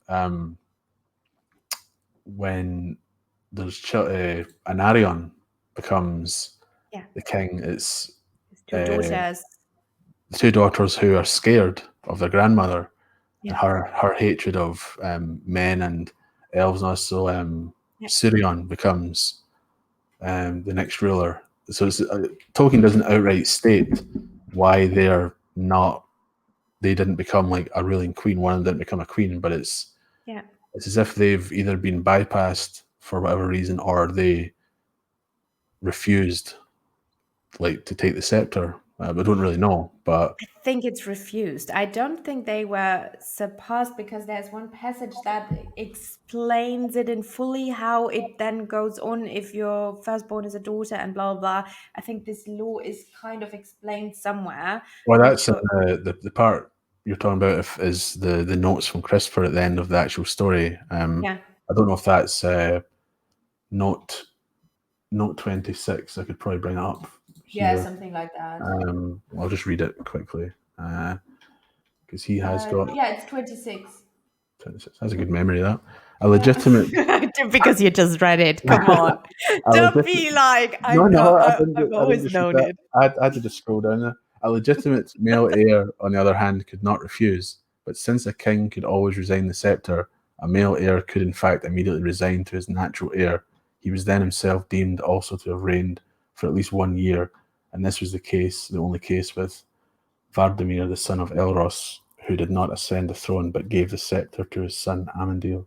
when there's Anarion becomes Yeah. the king. It's His two uh, daughters. the two daughters who are scared of their grandmother and Yeah. her hatred of men and elves. And also, Yeah. Sirion becomes the next ruler. So Tolkien doesn't outright state why they're not. They didn't become like a ruling queen. One of them didn't become a queen, but Yeah. it's as if they've either been bypassed for whatever reason or they refused like to take the scepter. We don't really know, but I think it's refused. I don't think they were surpassed because there's one passage that explains it in fully how it then goes on if your firstborn is a daughter and blah blah blah. I think this law is kind of explained somewhere well, that that's the part you're talking about. If is the notes from Christopher at the end of the actual story. yeah, I don't know if that's note note 26. I could probably bring it up yeah, here. something like that. I'll just read it quickly because he has got Yeah, it's 26. 26. Has a good memory of that. A legitimate Because you just read it. Come on. a Don't legit- be like, I no, know, no, I've I didn't always just read known that. it. I had to just scroll down there. A legitimate male heir, on the other hand, could not refuse. But since a king could always resign the scepter, a male heir could in fact immediately resign to his natural heir. He was then himself deemed also to have reigned for at least 1 year, and this was the only case with Vardamir, the son of Elros, who did not ascend the throne but gave the scepter to his son Amandil.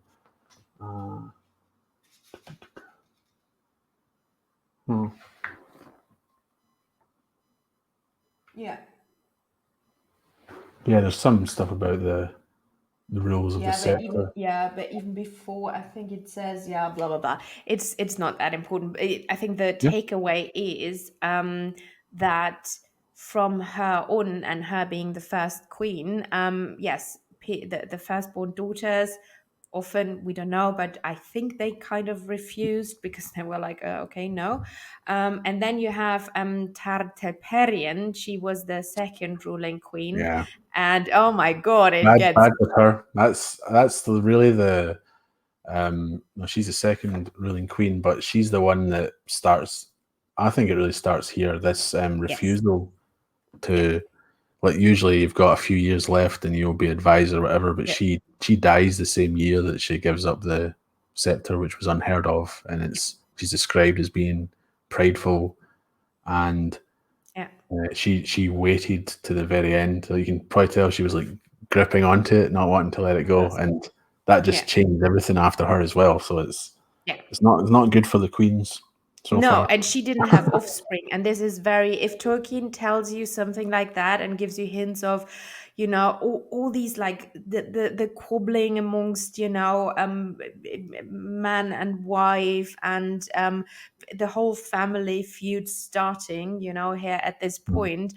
Hmm. Yeah. Yeah, there's some stuff about the rules of the Even scepter. but even before, I think it says blah blah blah. It's not that important. I think the Yeah, takeaway is that from her on and her being the first queen, yes, the firstborn daughters often we don't know, but I think they kind of refused because they were like, okay, no. And then you have Tartaperian. She was the second ruling queen, yeah. and oh my god, it Bad gets with her. Really the no, she's the second ruling queen, but she's the one that starts. I think it really starts here. This yes. refusal Yeah, to like usually you've got a few years left and you'll be advised or whatever, but yeah, she dies the same year that she gives up the scepter, which was unheard of, and yeah, she's described as being prideful and yeah. she waited to the very end. So you can probably tell she was like gripping onto it, not wanting to let it go, Yes. and that Yeah, just changed everything after her as well. So yeah. it's not good for the queens so No, far. and she didn't have offspring. And this is very, if Tolkien tells you something like that and gives you hints of, all these like the quabbling amongst, man and wife and the whole family feud starting, here at this Mm. point,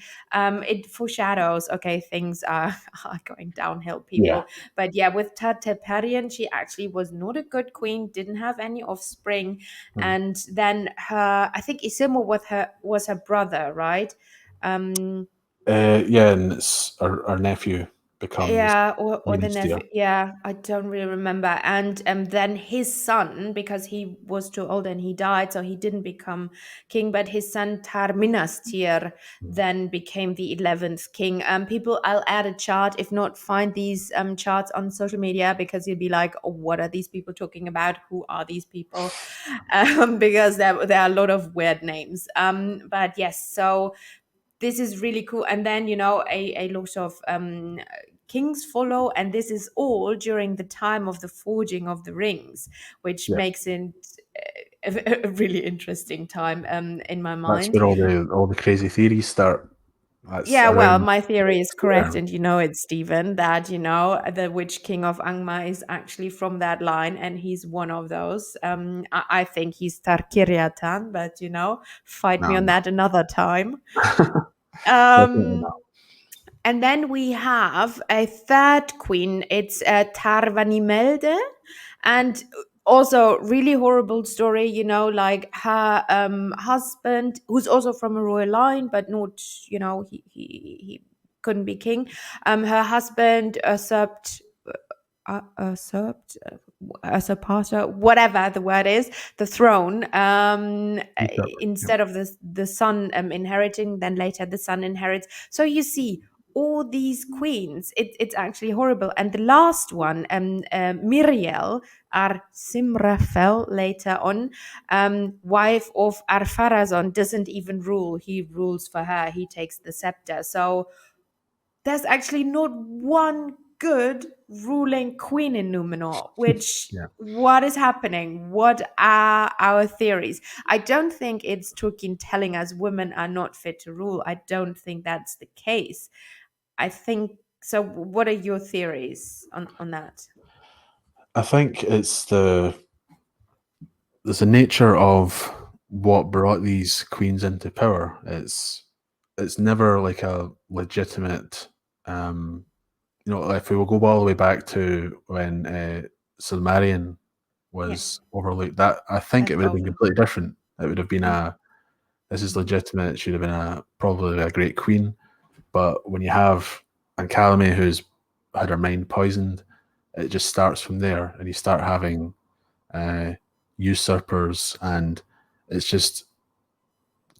it foreshadows, okay, things are, are going downhill, Yeah. people. But yeah, with Tartaparian, she actually was not a good queen, didn't have any offspring, Mm. and then I think Isimu was her brother, right? Um, Yeah, and it's our nephew becomes yeah, or the Minas nephew. Yeah, I don't really remember. And then his son, because he was too old and he died, so he didn't become king. But his son Tarminastir then became the 11th king. People, I'll add a chart. If not, find these charts on social media because you'll be like, oh, what are these people talking about? Who are these people? Because there are a lot of weird names. But yes, so this is really cool. And then a lot of kings follow, and this is all during the time of the forging of the rings, which Yeah. makes it a really interesting time in my That's mind. where all the crazy theories start. That's Yeah, well, around my theory is correct, yeah. and you know it, Stephen, that the witch king of Angmar is actually from that line, and he's one of those. I think he's Tarkiriatan, but fight me No, on that another time. definitely Um, not. And then we have a third queen. It's Tarvanimelde, and also really horrible story. Like her husband, who's also from a royal line, but not, he couldn't be king. Her husband usurped. Usurped, usurpator, whatever the word is, the throne, Yep. instead of the son inheriting, then later the son inherits. So you see all these queens, it's actually horrible. And the last one, Miriel Ar Simrafel, later on, wife of Arpharazon, doesn't even rule, he rules for her, he takes the scepter. So there's actually not one good ruling queen in Numenor, which, Yeah. what is happening? What are our theories? I don't think it's Tolkien telling us women are not fit to rule. I don't think that's the case. I think so. What are your theories on that? I think there's the nature of what brought these queens into power. It's never like a legitimate, um, if we will go all the way back to when Silmarillion Yeah, was overlooked, that I think it left would have been over. completely different. It would have been Mm, this is mhm. legitimate. It should have been probably a great queen. But when you have Ancalame who's had her mind poisoned, it just starts from there, and you start having uh, usurpers, and it's just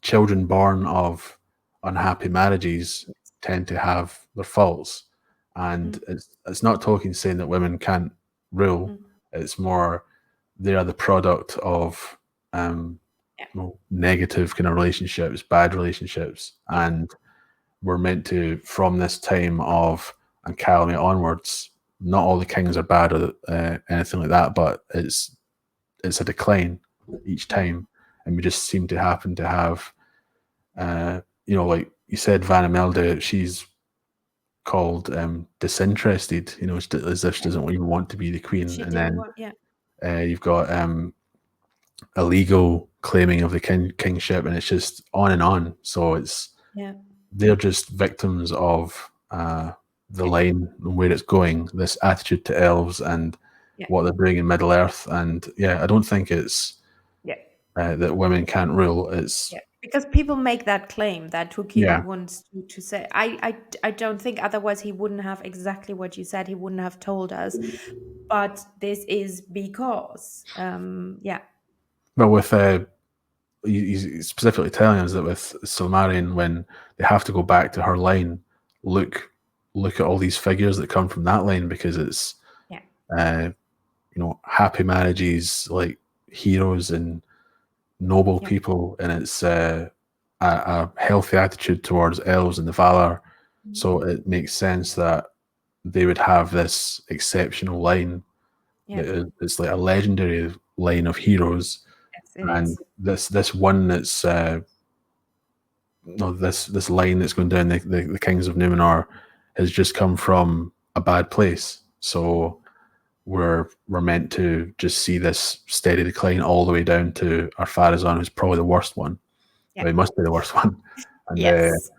children born of unhappy marriages tend to have their faults. And Mm, it's not Tolkien saying that women can't rule. mm. It's more they are the product of um, Yeah, negative kind of relationships, bad relationships, yeah, and we're meant to, from this time of Ancalame onwards, not all the kings are bad or anything like that, but it's a decline each yeah, time, and we just seem to happen to have, like you said, Vanna Melda, she's called disinterested, as if she yeah. doesn't even want to be the queen, She and didn't then want. Yeah, you've got illegal claiming of the kingship, and it's just on and on. So yeah, they're just victims of the yeah, line and where it's going, this attitude to elves and yeah, what they're doing in Middle Earth. And yeah, I don't think it's yeah. that women can't rule. It's Yeah, because people make that claim that Tolkien yeah, wants to say. I don't think otherwise he wouldn't have exactly what you said. He wouldn't have told us. But this is because, yeah, but with he's specifically telling us that with Silmarillion, when they have to go back to her line, look look at all these figures that come from that line, because it's yeah, uh, happy marriages, like heroes and noble yeah, people, and it's a healthy attitude towards elves and the Valar. mm, So it makes sense that they would have this exceptional line yeah. that is like a legendary line of heroes, Yes, it and is. this one that's no this line that's going down the Kings of Numenor has just come from a bad place. So we're meant to just see this steady decline all the way down to Arpharazon, who's probably the worst one. Yeah. Well, he must be the worst one, and Yes.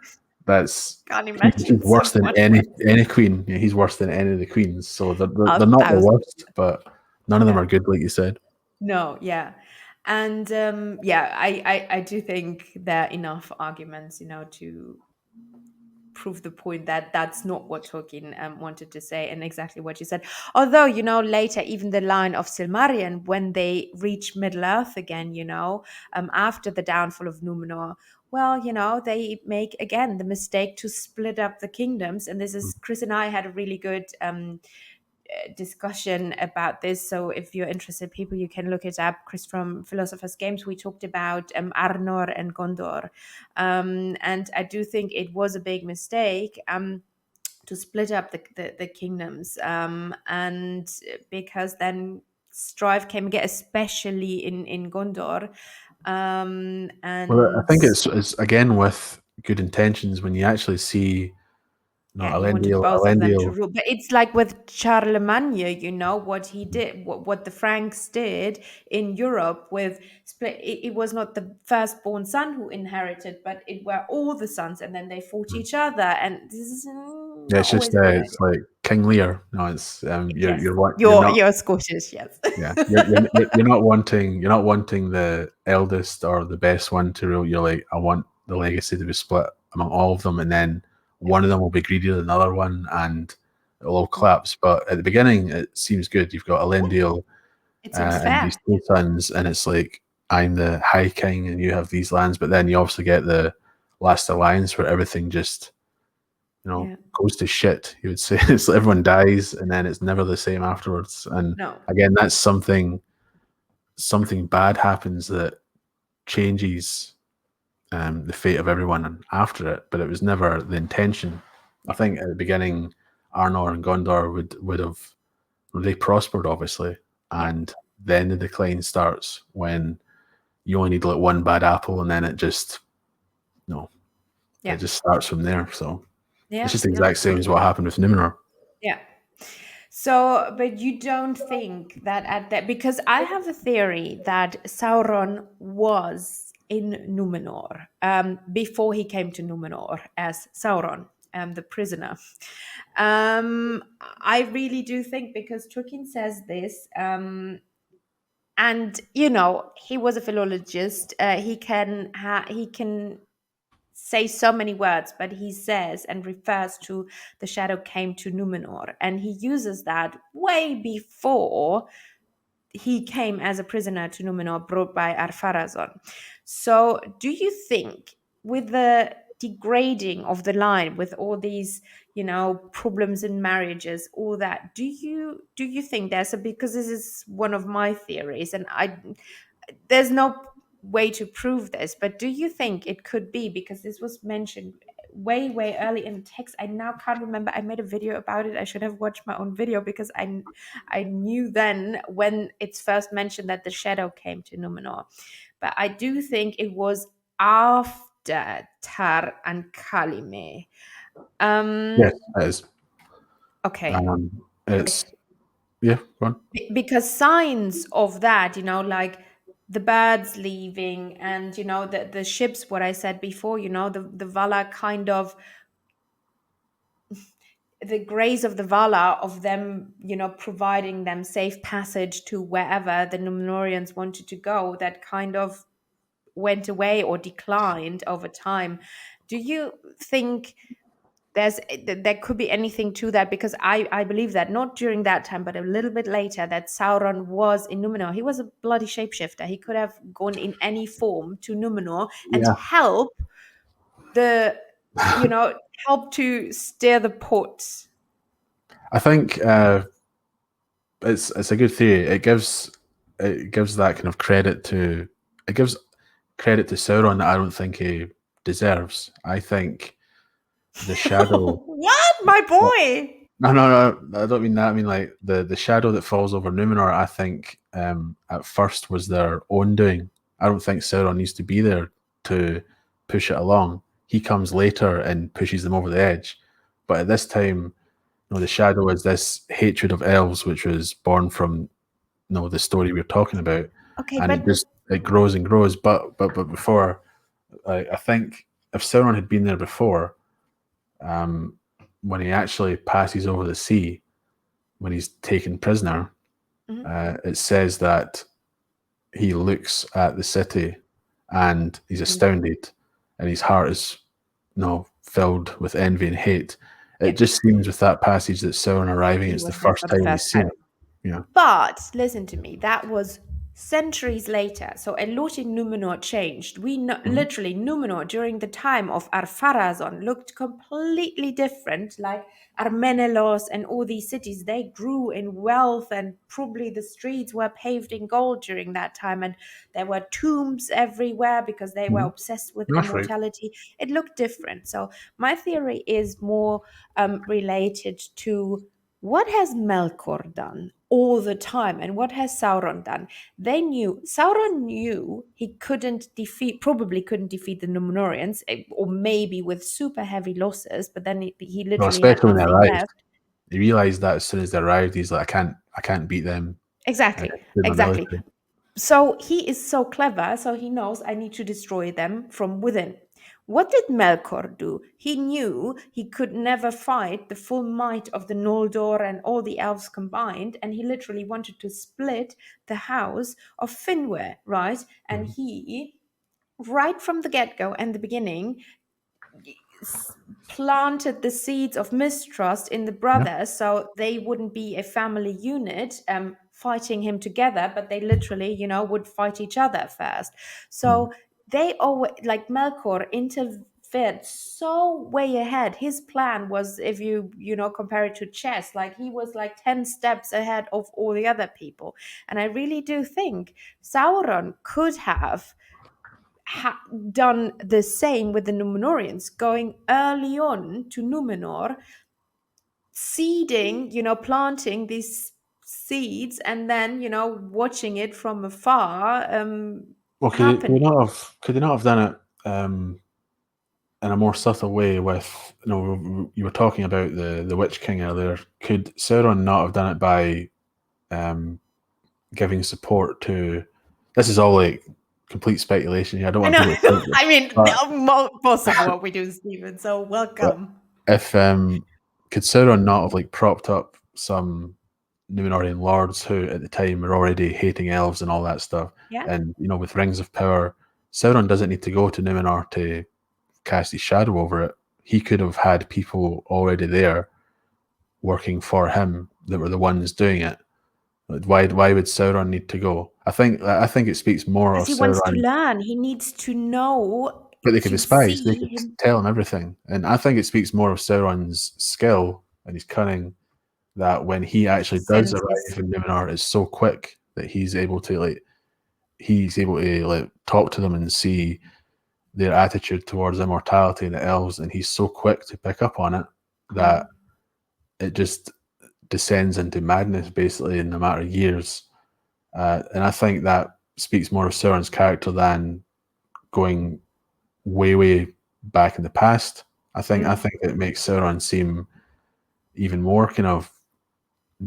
that's Can't he's imagine worse than someone worse. any queen. Yeah, he's worse than any of the queens. So A they're not the thousand. worst, but none of them Yeah. are good, like you said. No, yeah. And yeah, I do think there are enough arguments, to prove the point that that's not what Tolkien wanted to say, and exactly what you said. Although, later, even the line of Silmarillion, when they reach Middle Earth again, after the downfall of Numenor, well, they make again the mistake to split up the kingdoms. And this is, Chris and I had a really good discussion about this. So if you're interested, people, you can look it up. Chris from Philosopher's Games, we talked about Arnor and Gondor. And I do think it was a big mistake. To split up the kingdoms, and because then strife came again, especially in Gondor, Well, I and think it's again with good intentions when you actually see No, Yeah, he wanted Elendil, both of them to Elendil. rule. But it's like with Charlemagne, what he did, what the Franks did in Europe with split. It was not the firstborn son who inherited, but it were all the sons, and then they fought each other. And this is Yeah, not it's just always a good it's idea. like King Lear. No, it's Yes, you're not. you're Scottish, yes. Yeah, you're not wanting the eldest or the best one to rule. You're like, I want the legacy to be split among all of them, and then one of them will be greedier than another one, and it'll all Yeah, collapse. But at the beginning, it seems good. You've got yeah, Elendil it seems and these fair. two sons, and it's like I'm the High King, and you have these lands. But then you also get the Last Alliance, where everything just Yeah, goes to shit. You would say it's everyone dies, and then it's never the same afterwards. And no, again, that's something bad happens that changes the fate of everyone after it, but it was never the intention. I yeah, think at the beginning, Arnor and Gondor would have they prospered obviously, yeah, and then the decline starts when you only need like one bad apple, and then it just no, it yeah, just starts from there. So it's yeah. just the No, exact same as what happened with Numenor. yeah. So, but you don't think that at that, because I have a theory that Sauron was in Numenor before he came to Numenor as Sauron, the prisoner. I really do think, because Tolkien says this, and he was a philologist. He can say so many words, but he says and refers to the shadow came to Numenor, and he uses that way before he came as a prisoner to Numenor, brought by Ar-Pharazôn. So, do you think, with the degrading of the line, with all these, problems in marriages, all that, do you think there's a, because this is one of my theories, and there's no way to prove this, but do you think it could be because this was mentioned way, way early in the text? I now can't remember. I made a video about it. I should have watched my own video, because I knew then when it's first mentioned that the shadow came to Numenor. But I do think it was after Tar and Kalime. Yes, Um, it is. okay. It's yeah, go on. Because signs of that, like the birds leaving, and the ships, what I said before, the Vala, kind of the grace of the Vala, of them, providing them safe passage to wherever the Numenorians wanted to go, that kind of went away or declined over time. Do you think there could be anything to that? Because I believe that not during that time, but a little bit later, that Sauron was in Numenor. He was a bloody shapeshifter. He could have gone in any form to Numenor and Yeah, the you know help to steer the pot. I think it's a good theory. It gives that kind of credit to it gives credit to Sauron that I don't think he deserves. I think the shadow. What, my boy? No, no, no. I don't mean that. I mean like the shadow that falls over Numenor. I think at first was their own doing. I don't think Sauron needs to be there to push it along. He comes later and pushes them over the edge. But at this time, the shadow is this hatred of elves, which was born from the story we're talking about, Okay, and but it grows and grows. But before, I think if Sauron had been there before, um, when he actually passes over the sea, when he's taken prisoner, mhm, it says that he looks at the city and he's mm, astounded, and his heart is filled with envy and hate. It yeah, just seems with that passage that Sauron arriving, he it's the was there first for the time first he's seen time. it. Yeah. But listen to me, that was centuries later. So a lot in Numenor changed. We know, Mhm. literally, Numenor during the time of Ar-Pharazôn looked completely different. Like Armenelos and all these cities, they grew in wealth, and probably the streets were paved in gold during that time. And there were tombs everywhere because they were Mhm. obsessed with That's right. immortality. It looked different. So my theory is more related to What has Melkor done all the time, and what has Sauron done? Sauron knew he probably couldn't defeat the Númenóreans, or maybe with super heavy losses, but then he Well, literally had especially when they nothing arrived. left. He realized that as soon as they arrived, he's like, I can't beat them Exactly, with my exactly. military. So he is so clever, so he knows I need to destroy them from within. What did Melkor do? He knew he could never fight the full might of the Noldor and all the elves combined, and he literally wanted to split the house of Finwë, right? And Mhm. he, right from the get go and the beginning, planted the seeds of mistrust in the Yeah. brothers so they wouldn't be a family unit fighting him together, but they literally, would fight each other first. Mhm. So they always, like Melkor, interfered so way ahead. His plan was, if you compare it to chess, like he was like 10 steps ahead of all the other people. And I really do think Sauron could have done the same with the Númenóreans, going early on to Númenor, seeding, planting these seeds, and then, watching it from afar Well, happen. could they not have done it in a more subtle way? With you were talking about the Witch King earlier. Could Sauron not have done it by um, giving support to? This is all like complete speculation here. I don't I want know. people to think this, I mean, but most of what we do, Stephen. So but welcome. if could Sauron not have like propped up some Numenorian lords who at the time were already hating elves and all that stuff, Yeah. and with rings of power, Sauron doesn't need to go to Numenor to cast his shadow over it. He could have had people already there working for him that were the ones doing it. Like, why would Sauron need to go? I think it speaks more Because of he wants to Sauron. learn. He needs to know, But they could be to spies. They see could him tell him everything, and I think it speaks more of Sauron's skill and his cunning, that when he actually does senses. arrive in Numenor, it's so quick that he's able to talk to them and see their attitude towards immortality and the elves, and he's so quick to pick up on it that Mm, it just descends into madness basically in a matter of years. And I think that speaks more of Sauron's character than going way back in the past. I mm, think it makes Sauron seem even more kind of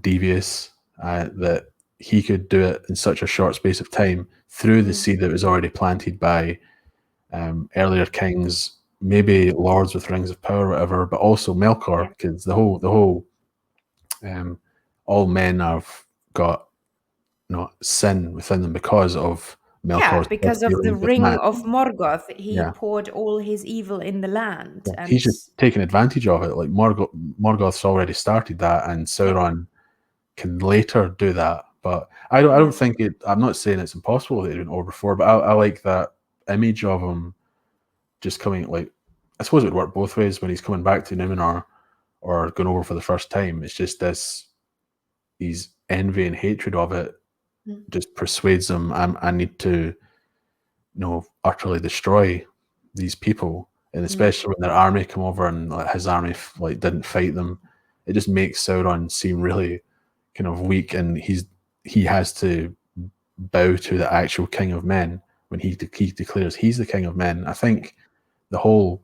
devious, that he could do it in such a short space of time through the mm. seed that was already planted by earlier kings, maybe lords with rings of power, or whatever, but also Melkor, Yeah. because the whole um, all men have got sin within them because of Yeah, Melkor's because of the dealings with ring man. of Morgoth, he Yeah, poured all his evil in the land, yeah. He's and just taking advantage of it. Like Morgoth's already started that, and yeah, Sauron can later do that. But I don't yeah, think it. I'm not saying it's impossible that it didn't over before, but I like that image of him just coming. Like, I suppose it would work both ways when he's coming back to Numenor or going over for the first time. It's just this, his envy and hatred of it mm, just persuades him. I need to utterly destroy these people, and mm, especially when their army come over and like, his army didn't fight them. It just makes Sauron seem really kind of weak, and he has to bow to the actual king of men when he declares he's the king of men. I think the whole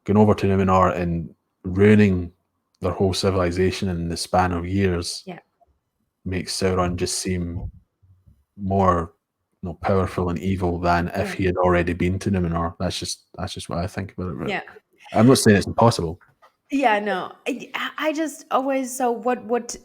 going over to Numenor and ruining their whole civilization in the span of years yeah, makes Sauron just seem more powerful and evil than if yeah, he had already been to Numenor. That's just what I think about it. But yeah. I'm not saying it's impossible. Yeah, no, I just always, so what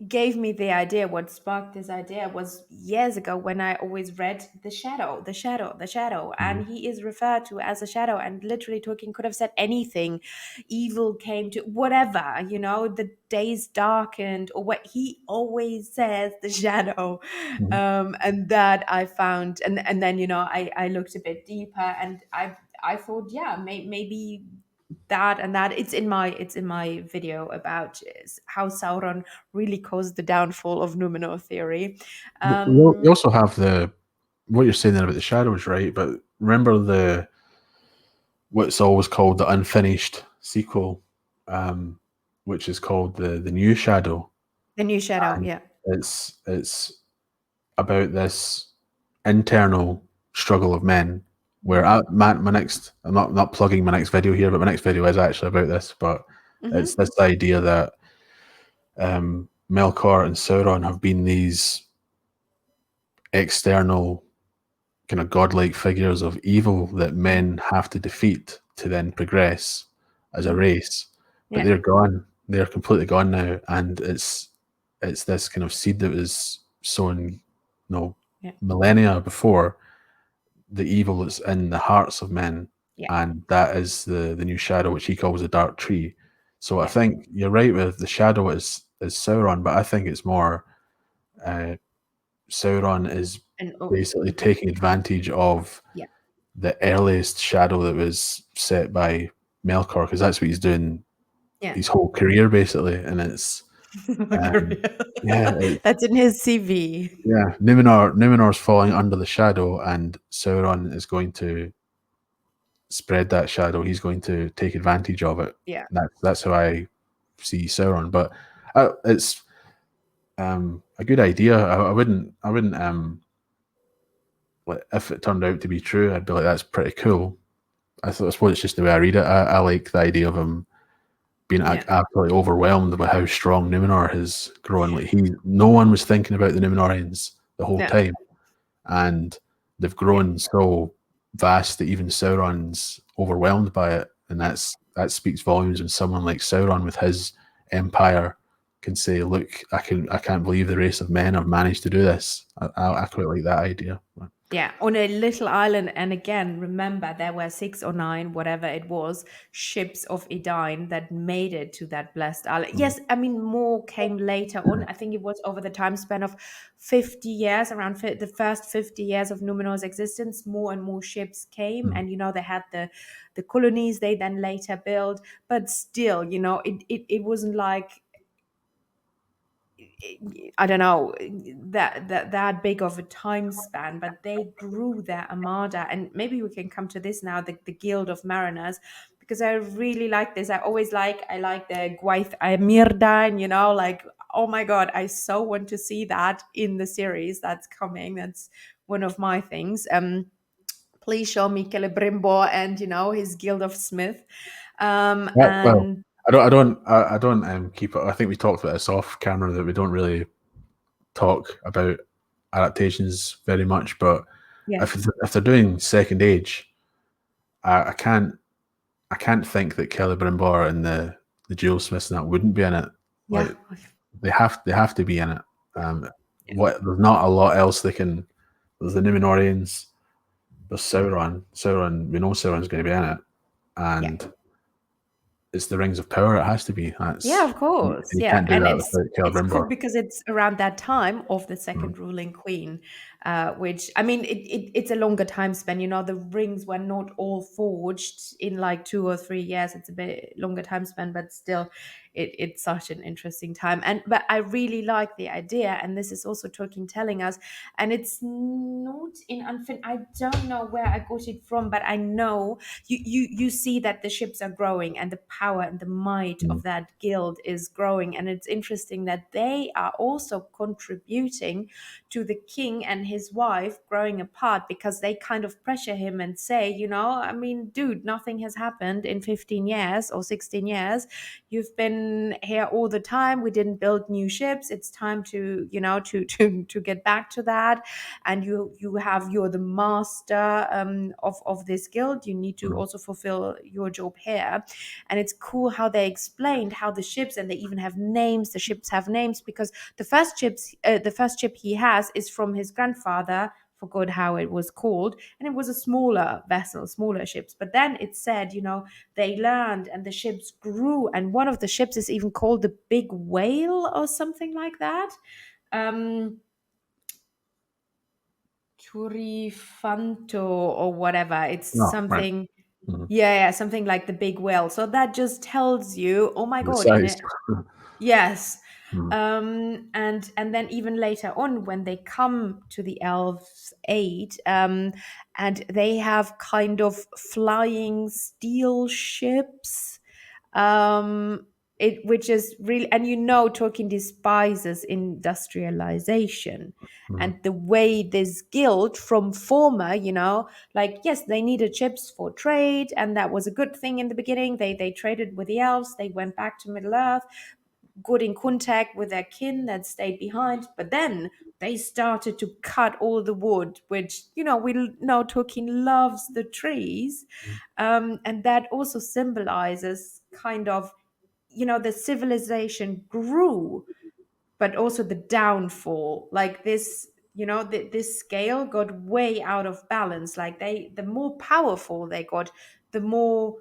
gave me the idea, what sparked this idea, was years ago when I always read the shadow, the shadow, the shadow, Mhm. and he is referred to as a shadow, and literally Tolkien could have said anything. Evil came to whatever, the days darkened, or what he always says, the shadow. Mhm. And that I found, and then I looked a bit deeper, and I thought, yeah, maybe that, and that it's in my video about how Sauron really caused the downfall of Numenor theory. We um also have the what you're saying there about the shadows, right? But remember what's always called the unfinished sequel. Um, which is called the New Shadow. The new shadow. And Yeah. it's about this internal struggle of men. Where Hmm. my next, I'm not plugging my next video here, but my next video is actually about this. But it's Hmm. this idea that Melkor and Sauron have been these external kind of godlike figures of evil that men have to defeat to then progress as a Hmm. race. But Yeah. they're gone. They're completely gone now, and it's this kind of seed that was sown, Yeah. millennia before, the evil that's in the hearts of men, Yeah. and that is the new shadow, which he calls a dark tree. So I Yeah. think you're right with the shadow is Sauron, but I think it's more uh, Sauron is And oh, basically taking advantage of yeah. the earliest shadow that was set by Melkor, because that's what he's doing Yeah. his whole career basically, and it's um, Korea. yeah, That's in his CV. yeah. Numenor's falling under the shadow, and Sauron is going to spread that shadow. He's going to take advantage of it. Yeah. That's how I see Sauron. But it's a good idea. I wouldn't like, if it turned out to be true, I'd be like, that's pretty cool. I suppose it's just the way I read it. I like the idea of him being Yeah. absolutely overwhelmed by how strong Numenor has grown. Like no one was thinking about the Numenorians the whole Yeah. time, and they've Yeah. grown so vast that even Sauron's overwhelmed by it, and Yeah. that speaks volumes. When someone like Sauron with his empire can say, "Look, I can't believe the race of men have managed to do this." I quite like that idea. Yeah, on a little island. And again, remember, there were six or nine, whatever it was, ships of Edine that made it to that blessed island. Mhm. Yes, I mean, more came later on. I think it was over the time span of 50 years, around the first 50 years of Numenor's existence, more and more ships came. Mhm. And, they had the colonies they then later built. But still, it wasn't like, I don't know, that big of a time span, but they grew their armada. And maybe we can come to this now, the Guild of Mariners, because I really like this. I like the Gwaith Amirdain, like, oh my God, I so want to see that in the series that's coming. That's one of my things. Please show me Celebrimbo and, his Guild of Smith. Well, And I don't keep it. I think we talked about this off camera that we don't really talk about adaptations very much. But yeah, if they're doing Second Age, I can't think that Kelly Brimbor and the Jewel Smiths and that wouldn't be in it. yeah, Like they have to be in it. yeah, yeah, There's not a lot else they can. There's the Numenorians. There's Sauron. Sauron, we know Sauron's going to be in it, yeah. and it's the Rings of Power. It has to be. Yeah, That's of course. you Yeah, can't do and that it's without Kelly it's cool Brimbor. because it's around that time of the Mm. second ruling queen, which, I mean, it's a longer time span. The rings were not all forged in like 2 or 3 years. It's a bit longer time span, but still, it's such an interesting time. But I really like the idea, and this is also Tolkien telling us, and it's not in unfin. I don't know where I got it from, but I know you see that the ships are growing and the power and the might of Mm. that guild is growing. And it's interesting that they are also contributing to the king and his wife growing apart, because they kind of pressure him and say, I mean, dude, nothing has happened in 15 years or 16 years. You've been here all the time. We didn't build new ships. It's time to, to get back to that. And you're the master, of this guild. You need to Mm. also fulfill your job here. And it's cool how they explained how the ships, and they even have names. The ships have names because the first ship he has is from his grandfather. Forgot how it was called, and it was a smaller vessel, smaller ships. But then it said, they learned and the ships grew, and one of the ships is even called the Big Whale or something like that. um Turifanto or whatever. It's Oh, right. something, Mhm. yeah, something like the big whale. So that just tells you, oh my The God, in size. it. Yes. Mhm. And then even later on, when they come to the elves' aid, and they have kind of flying steel ships. which is really, and Tolkien despises industrialization, Mhm. and the way this guild from former, like, yes, they needed ships for trade, and that was a good thing in the beginning. They traded with the elves, they went back to Middle Earth, good in contact with their kin that stayed behind. But then they started to cut all the wood, which, we know Tolkien loves the trees. And that also symbolizes kind of, the civilization grew, but also the downfall. Like this, this scale got way out of balance. Like the more powerful they got, the more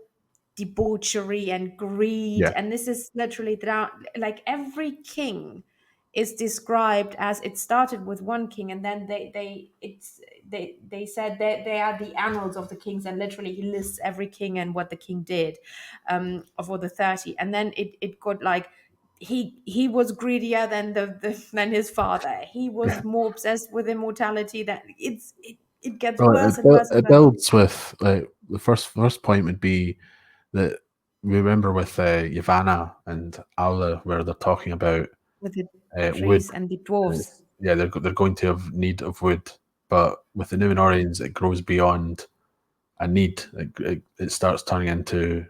debauchery and greed. Yeah, And this is literally down, like every king is described as, it started with one king, and then they said that they are the annals of the kings, and literally he lists every king and what the king did, of all the 30. And then it got like, he was greedier than than his father. He yeah. was more obsessed with immortality. That it gets Well, worse and worse and it worse. builds with like the first point would be that remember with Yavanna and Aula where they're talking about With the wood. trees and the And dwarves. yeah, they're going to have need of wood, but with the Numenorians, it grows beyond a need. It starts turning into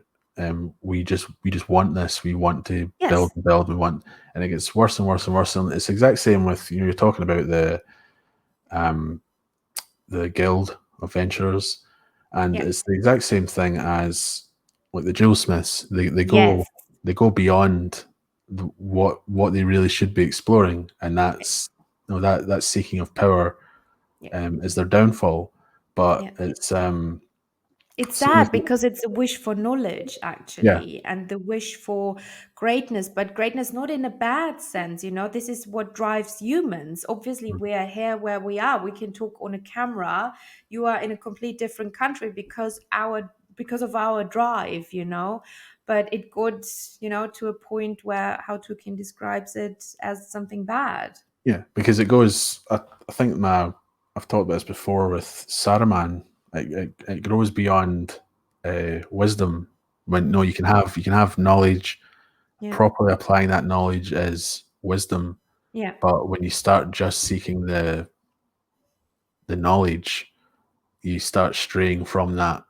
we just want this. We want to build Yes. and build. We want, and it gets worse and worse and worse. And it's the exact same with you're talking about um the guild of venturers, and Yeah. it's the exact same thing as like the jewelsmiths. Yes. They go beyond what they really should be exploring, and that seeking of power Yeah. is their downfall. But Yeah. It's same as sad because it's a wish for knowledge, yeah, actually, and the wish for greatness, but greatness not in a bad sense. This is what drives humans. Obviously, we are here where we are. We can talk on a camera. You are in a complete different country because of our drive, But it got, to a point where how Tolkien describes it as something bad. yeah, because it goes. I think I've talked about this before with Saruman. It grows beyond wisdom. When no, you can have knowledge. Yeah. Properly applying that knowledge is wisdom, Yeah. but when you start just seeking the knowledge, you start straying from that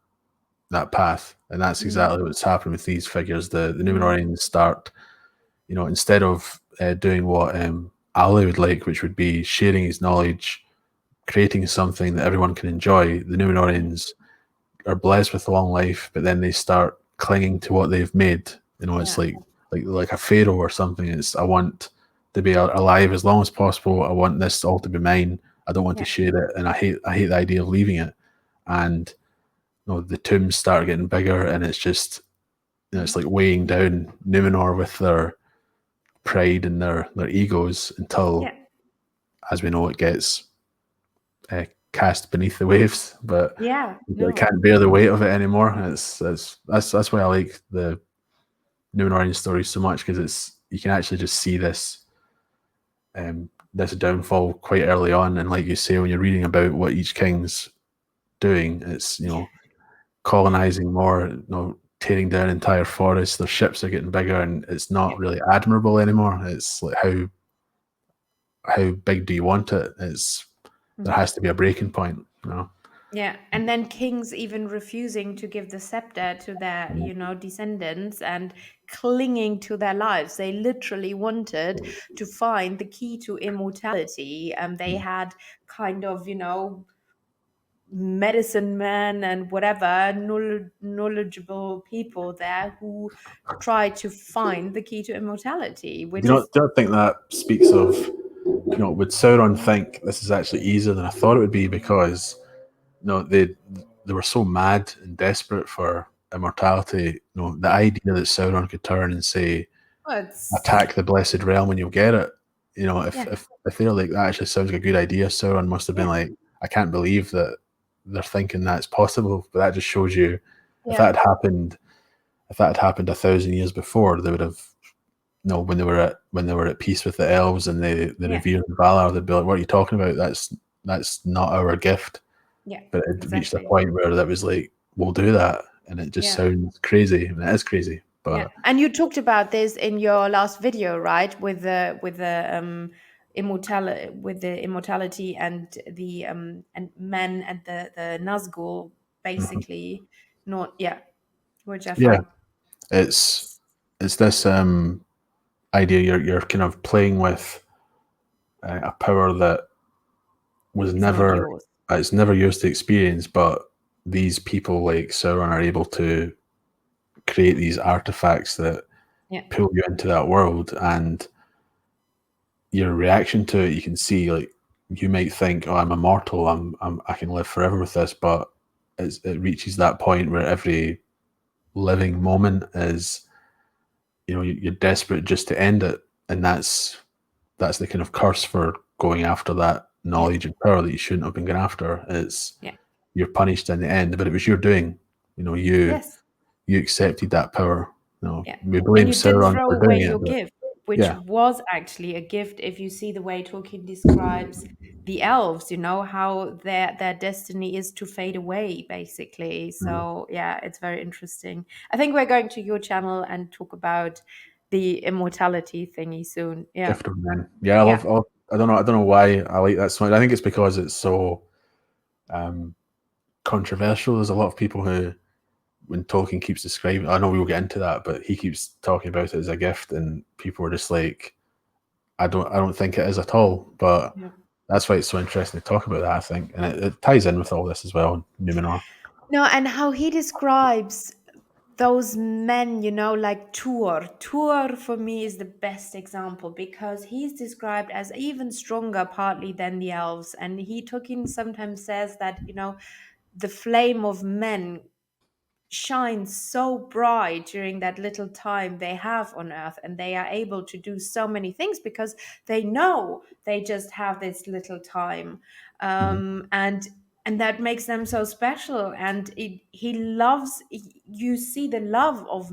path, and that's Mm. exactly what's happened with these figures. The Mm. Numenorians start, instead of doing what Ali would like, which would be sharing his knowledge, creating something that everyone can enjoy. The Mm. Numenorians are blessed with a long life, but then they start clinging to what they've made. It's Yeah. like a pharaoh or something. It's I want to be alive as long as possible. I want this all to be mine. I don't want to Yeah. share it, and I hate the idea of leaving it. And the tombs start getting bigger, and it's just Mm. it's like weighing down Numenor with their pride and their egos until, Yeah. as we know, it gets cast beneath the waves. But Yeah. I No. can't bear the weight of it anymore. That's why I like the Numenorian story so much, because it's you can actually just see this downfall quite early on, and like you say, when you're reading about what each king's doing, it's colonizing more, tearing down entire forests. Their ships are getting bigger, and it's Yeah. not really admirable anymore. It's like how big do you want it? There Mm. has to be a breaking point. Yeah. And then kings even refusing to give the scepter to their, descendants, and clinging to their lives. They literally wanted to find the key to immortality. They had kind of, medicine men and whatever knowledgeable people there who tried to find the key to immortality, which is, Do you not think that speaks of, would Sauron think this is actually easier than I thought it would be, because they were so mad and desperate for immortality. The yeah, idea that Sauron could turn and say, well, it's, attack the blessed realm and you'll get it. If yeah, if they're like that actually sounds like a good idea, Sauron must have been yeah, like, I can't believe that they're thinking that's possible. But that just shows you, if yeah, that had happened, if that had happened 1,000 years before, they would have, when they were at peace with the elves and they yeah, revered Valar, they'd be like, what are you talking about? That's not our gift. yeah, But it reached a exactly, point where that was like, we'll do that, and it just yeah. sounds crazy, and it is crazy. Yeah, But and you talked about this in your last video, right? With the immortality and the and men and the Nazgul, mhm. basically, not yeah, which I Yeah, find it's this idea you're kind of playing with a power that was is not never yours. it's never yours to experience, but these people like Sauron are able to create these artifacts that Yeah, pull you into that world, and your reaction to it, you can see like you might think, "Oh, I'm immortal. I can live forever with this," but it reaches that point where every living moment is, you're desperate just to end it, and that's the kind of curse for going after that yeah, knowledge and power that you shouldn't have been going after. It's yeah, you're punished in the end, but it was your doing. You yes. accepted that power. Yeah. We And blame you didn't Sauron throw for away doing it, your but gift, which yeah, was actually a gift if you see the way Tolkien describes the elves, how their destiny is to fade away, basically. mhm. So yeah, it's very interesting. I think we're going to your channel and talk about the immortality thingy soon. Yeah. Gift of Men. Yeah, I Yeah. love. I don't know why I like that so much. I think it's because it's so um, controversial. There's a lot of people who, when Tolkien keeps describing, I know we will get into that, but he keeps talking about it as a gift, and people are just like, I don't think it is at all. But Yeah. that's why it's so interesting to talk about that. I think, and it ties in with all this as well. Numenor. No, and how he describes those men, like Tuor. Tuor for me is the best example because he's described as even stronger partly than the elves. And Tolkien sometimes says that, the flame of men shines so bright during that little time they have on earth, and they are able to do so many things because they know they just have this little time. Mhm. And that makes them so special, and he loves, you see the love of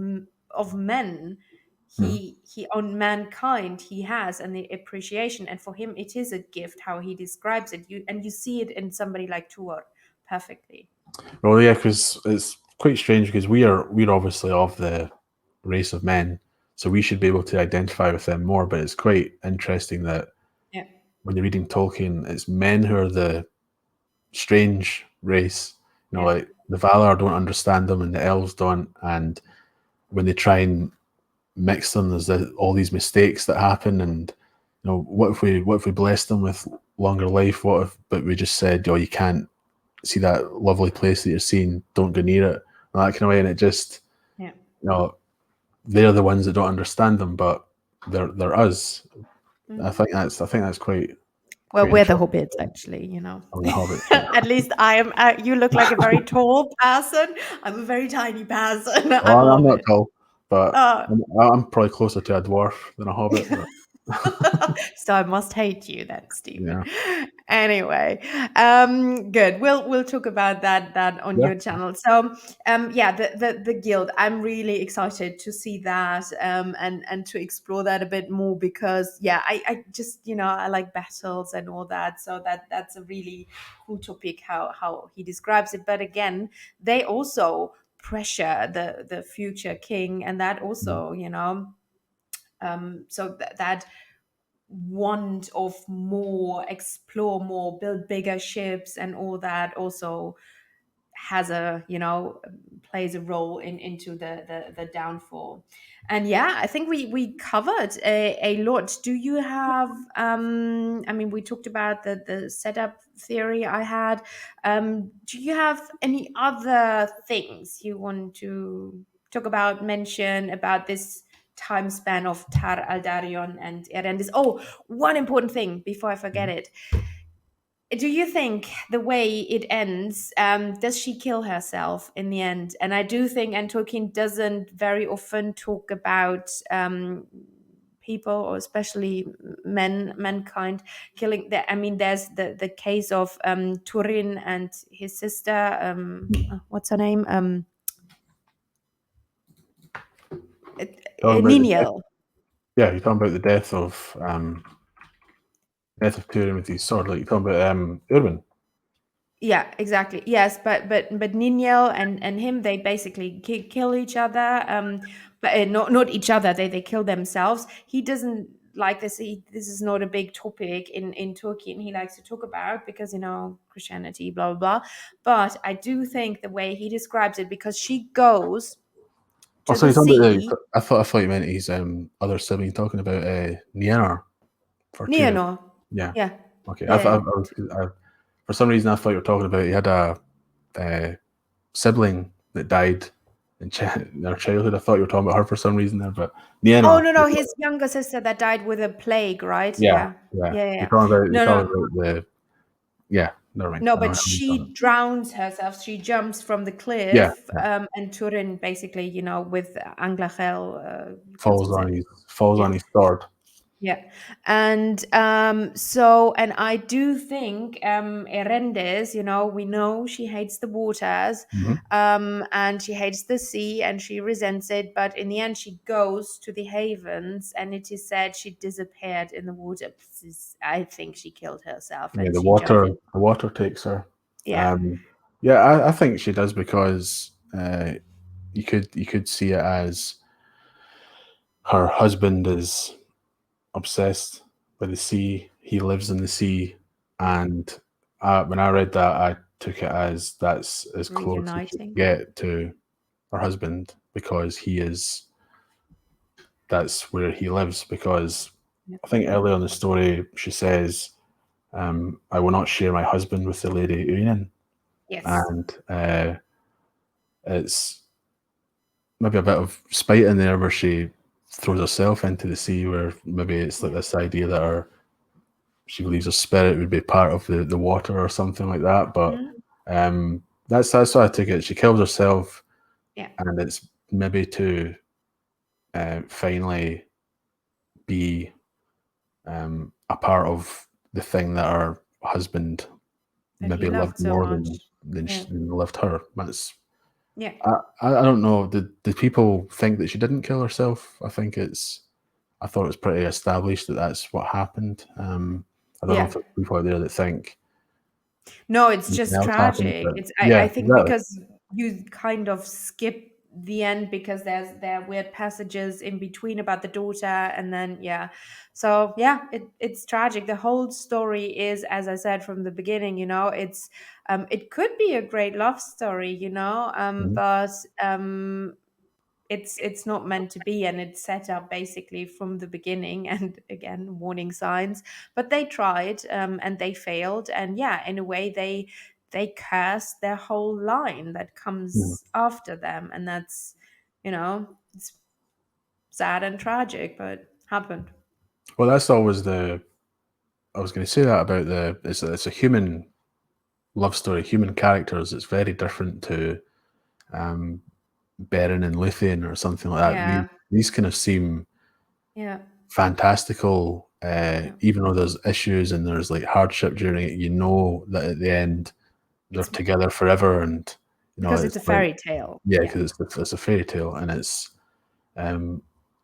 men, Mhm. he on mankind he has, and the appreciation, and for him it is a gift how he describes it, you see it in somebody like Tuor perfectly. Well, yeah, because it's quite strange because we're obviously of the race of men, so we should be able to identify with them more. But it's quite interesting that Yeah, when you're reading Tolkien, it's men who are the strange race. yeah, Like the Valar don't understand them, and the elves don't. And when they try and mix them, there's all these mistakes that happen. And what if we bless them with longer life? What if, but we just said, oh, you can't see that lovely place that you're seeing. Don't go near it, and that kind of way. And it just, yeah. you know, they're the ones that don't understand them, but they're us. Mhm. I think that's Well, quite we're the interesting. hobbits, actually. On the Hobbit. At least I am. You look like a very tall person. I'm a very tiny person. I'm a Well, I'm not hobbit. tall, but Uh, I'm probably closer to a dwarf than a hobbit. But so I must hate you then, Stephen. yeah, Anyway, good. We'll talk about that on yeah, your channel. So, yeah, the guild. I'm really excited to see that, and to explore that a bit more because, yeah, I just I like battles and all that. So that's a really cool topic how he describes it. But again, they also pressure the future king, and that mm, also so that want of more, explore more, build bigger ships and all that also has a plays a role into the downfall. And yeah, I think we covered a lot. Do you have I mean, we talked about the setup theory I had. Do you have any other things you want to talk about, mention about this time span of Tar Aldarion and Erendis? Oh, one important thing before I forget mm. it. Do you think the way it ends, does she kill herself in the end? And I do think, and Tolkien doesn't very often talk about people, or especially mankind, killing. I mean, there's the case of Turin and his sister. What's her name? Talking about the death, Niniel. yeah, you're talking about the death of Turin with his sword. Like you're talking about Irwin. Yeah, exactly. Yes, but Niniel and him, they basically kill each other. but not each other. They kill themselves. He doesn't like this. This is not a big topic in Tolkien. He likes to talk about because Christianity, blah blah blah. But I do think the way he describes it, because she goes Oh, to so the you're talking about sea. I thought you meant his other sibling, talking about Nienor for two. Nienor. Yeah. Yeah, Okay. yeah. For some reason I thought you were talking about he had a sibling that died in their childhood. I thought you were talking about her for some reason there, but Oh Nienor. no, his younger sister that died with a plague, right? Yeah, Yeah, yeah. yeah, yeah. You're Yeah. you're No, talking no, about the yeah. Never mind. no. I know But how he's done it. she drowns herself. She jumps from the Yeah, cliff, yeah. and Turin basically, with Anglachel, Falls it. on Yeah. his sword. Yeah. And and I do think Erendis, we know she hates the waters, Mm-hmm. and she hates the sea and she resents it, but in the end she goes to the havens, and it is said she disappeared in the water. I think she killed herself Yeah, and she jumped in. the water takes her. Yeah. Um, yeah, I think she does because you could see it as her husband is obsessed with the sea. He lives in the sea, Yeah. and when I read that, I took it as that's as close as she can Reuniting. get to her husband because that's where he lives. Because Yeah. I think earlier in the story she says, "I will not share my husband with the lady Uinen," Yes. and it's maybe a bit of spite in there where she throws herself into the sea, where maybe it's like Yeah. this idea that she believes her spirit would be part of the water or something like that. But Mhm. that's how I took it. She kills herself, Yeah. and it's maybe to finally be a part of the thing that her husband That he maybe loved loved so more much. than Yeah. loved her. That's Yeah. I don't know. Did people think that she didn't kill herself? I thought it was pretty established that that's what happened. I don't know Yeah. if there's people out there that think No, it's something just else happened, tragic. but I yeah, think exactly. because you kind of skip the end because there are weird passages in between about the daughter, and then yeah. So yeah, it's tragic. The whole story is, as I said from the beginning, it could be a great love story, Mhm. but it's not meant to be, and it's set up basically from the beginning, and again, warning signs. But they tried, and they failed, and yeah, in a way they cursed their whole line that Mhm. comes after them, and that's it's sad and tragic, but happened. Well, that's always the. I was going to say that about it's a human love story, human characters. It's very different to um, Beren and Luthien or something like that. Yeah, These kind of seem yeah, fantastical, yeah. even though there's issues and there's like hardship during it. You know that at the end they're It's together forever, and because it's it's a like fairy tale. yeah, Yeah, because it's a fairy tale, and it's um,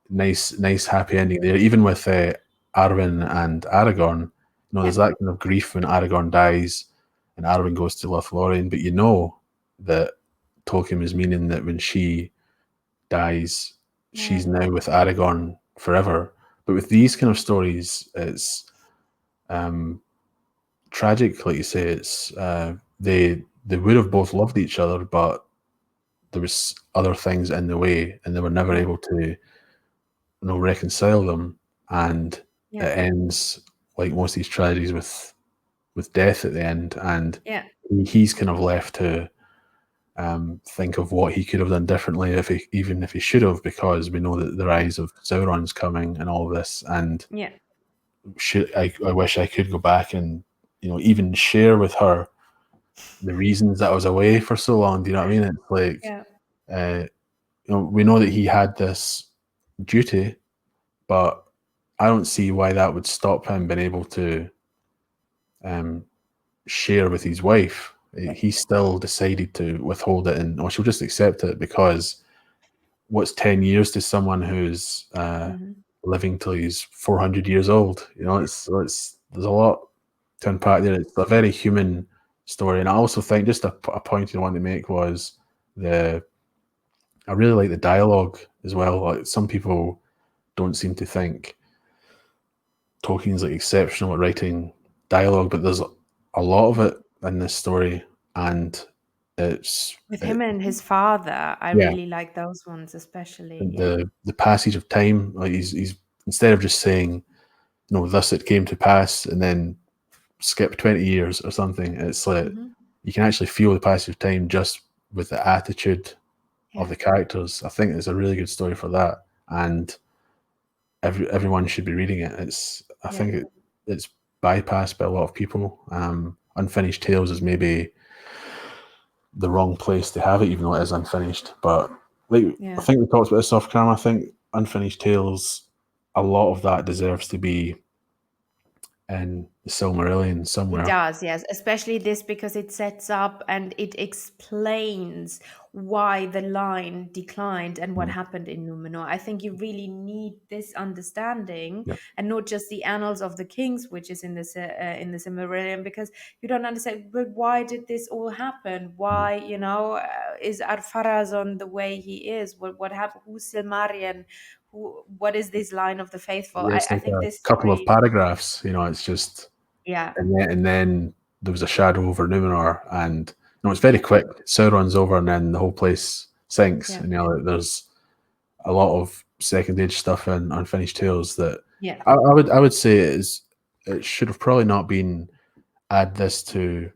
nice happy ending there. Even with Arwen and Aragorn, there's yeah, that kind of grief when Aragorn dies and Arwen goes to Lothlorien, but you know that Tolkien was meaning that when she dies, yeah, she's now with Aragorn forever. But with these kind of stories, it's um, tragic, like you say. It's they would have both loved each other, but there was other things in the way, and they were never yeah, able to reconcile them, and yeah, it ends like most of these tragedies with death at the end, and yeah, he's kind of left to think of what he could have done differently even if he should have, because we know that the rise of Sauron's coming and all of this, and yeah, I wish I could go back and even share with her the reasons that I was away for so long. Do you know what I mean? It's like yeah, uh, we know that he had this duty, but I don't see why that would stop him being able to um, share with his wife. He still decided to withhold it, and she'll just accept it because what's 10 years to someone who's hmm, living till he's 400 years old? It's there's a lot to unpack there. It's a very human story, and I also think just a point I want to make was the I really like the dialogue as well. Like some people don't seem to think Tolkien's like exceptional at writing dialogue, but there's a lot of it in this story, and it's With him and his father, I yeah, really like those ones especially. and Yeah. the passage of time. Like he's instead of just saying, thus it came to pass, and then skip 20 years or something. It's like Hmm. you can actually feel the passage of time just with the attitude of Yeah. the characters. I think it's a really good story for that, and everyone should be reading it. I Yeah. think it's bypassed by a lot of people. Unfinished Tales is maybe the wrong place to have it, even though it is unfinished. But like I Yeah. think we talked about this off camera. I think Unfinished Tales, a lot of that deserves to be in the Silmarillion It somewhere. does, yes. Especially this because it sets up and it explains why the line declined and what Mm. happened in Numenor. I think you really need this understanding Yeah. and not just the annals of the kings, which is in the Silmarillion, because you don't understand. But why did this all happen? Mm. Why, is Ar-Pharazôn the way he is? What happened? Who's Silmarion? What is this line of the faithful? Yeah, it's I like think a this couple of story, paragraphs. It's just yeah, and then there was a shadow over Numenor, and it's very yeah, quick. Sauron's over, and then the whole place sinks. yeah, And there's a lot of second age stuff in Unfinished Tales that yeah. I would say it should have probably not been add this to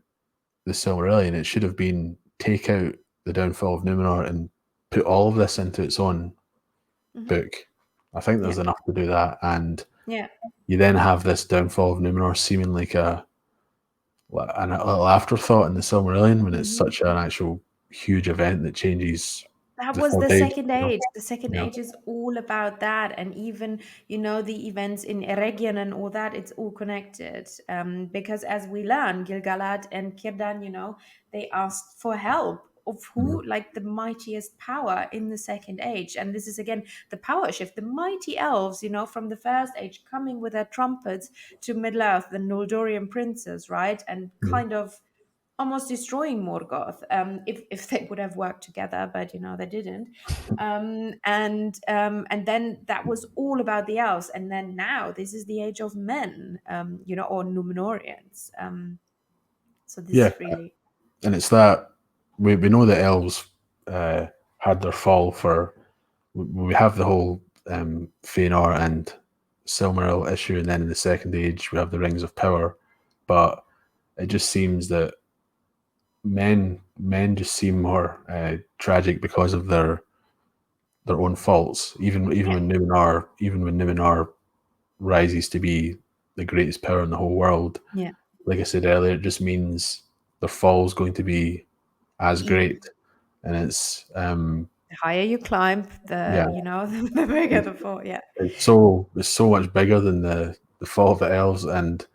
the Silmarillion. It should have been take out the downfall of Numenor and put all of this into its own Hmm. book. I think Yeah, there's enough to do that, and yeah. you then have this downfall of Numenor seeming like a little afterthought in the Silmarillion when it's Hmm. such an actual huge event that changes That the was third the age. second age. The second Yeah, age is all about that, and even the events in Eregion and all that. It's all connected. Because as we learn, Gil-galad and Círdan, they asked for help of mhm, who, like the mightiest power in the second age, and this is again the power shift. The mighty elves, from the first age, coming with their trumpets to Middle Earth, the Noldorian princes, right, and mhm. kind of almost destroying Morgoth, if they would have worked together, but they didn't. And then that was all about the elves, and then now this is the age of men, or Numenorians. So this Yeah, is really, and it's that we know that elves uh, had their fall for. We have the whole Fëanor and Silmaril issue, and then in the second age we have the Rings of Power, but it just seems that men just seem more tragic because of their own faults. Even yeah, when Numenor rises to be the greatest power in the whole world, yeah. like I said earlier, it just means their fall's going to be as E- great, and it's the higher you climb, yeah, the bigger it's, the fall. Yeah, it's so much bigger than the fall of the elves, and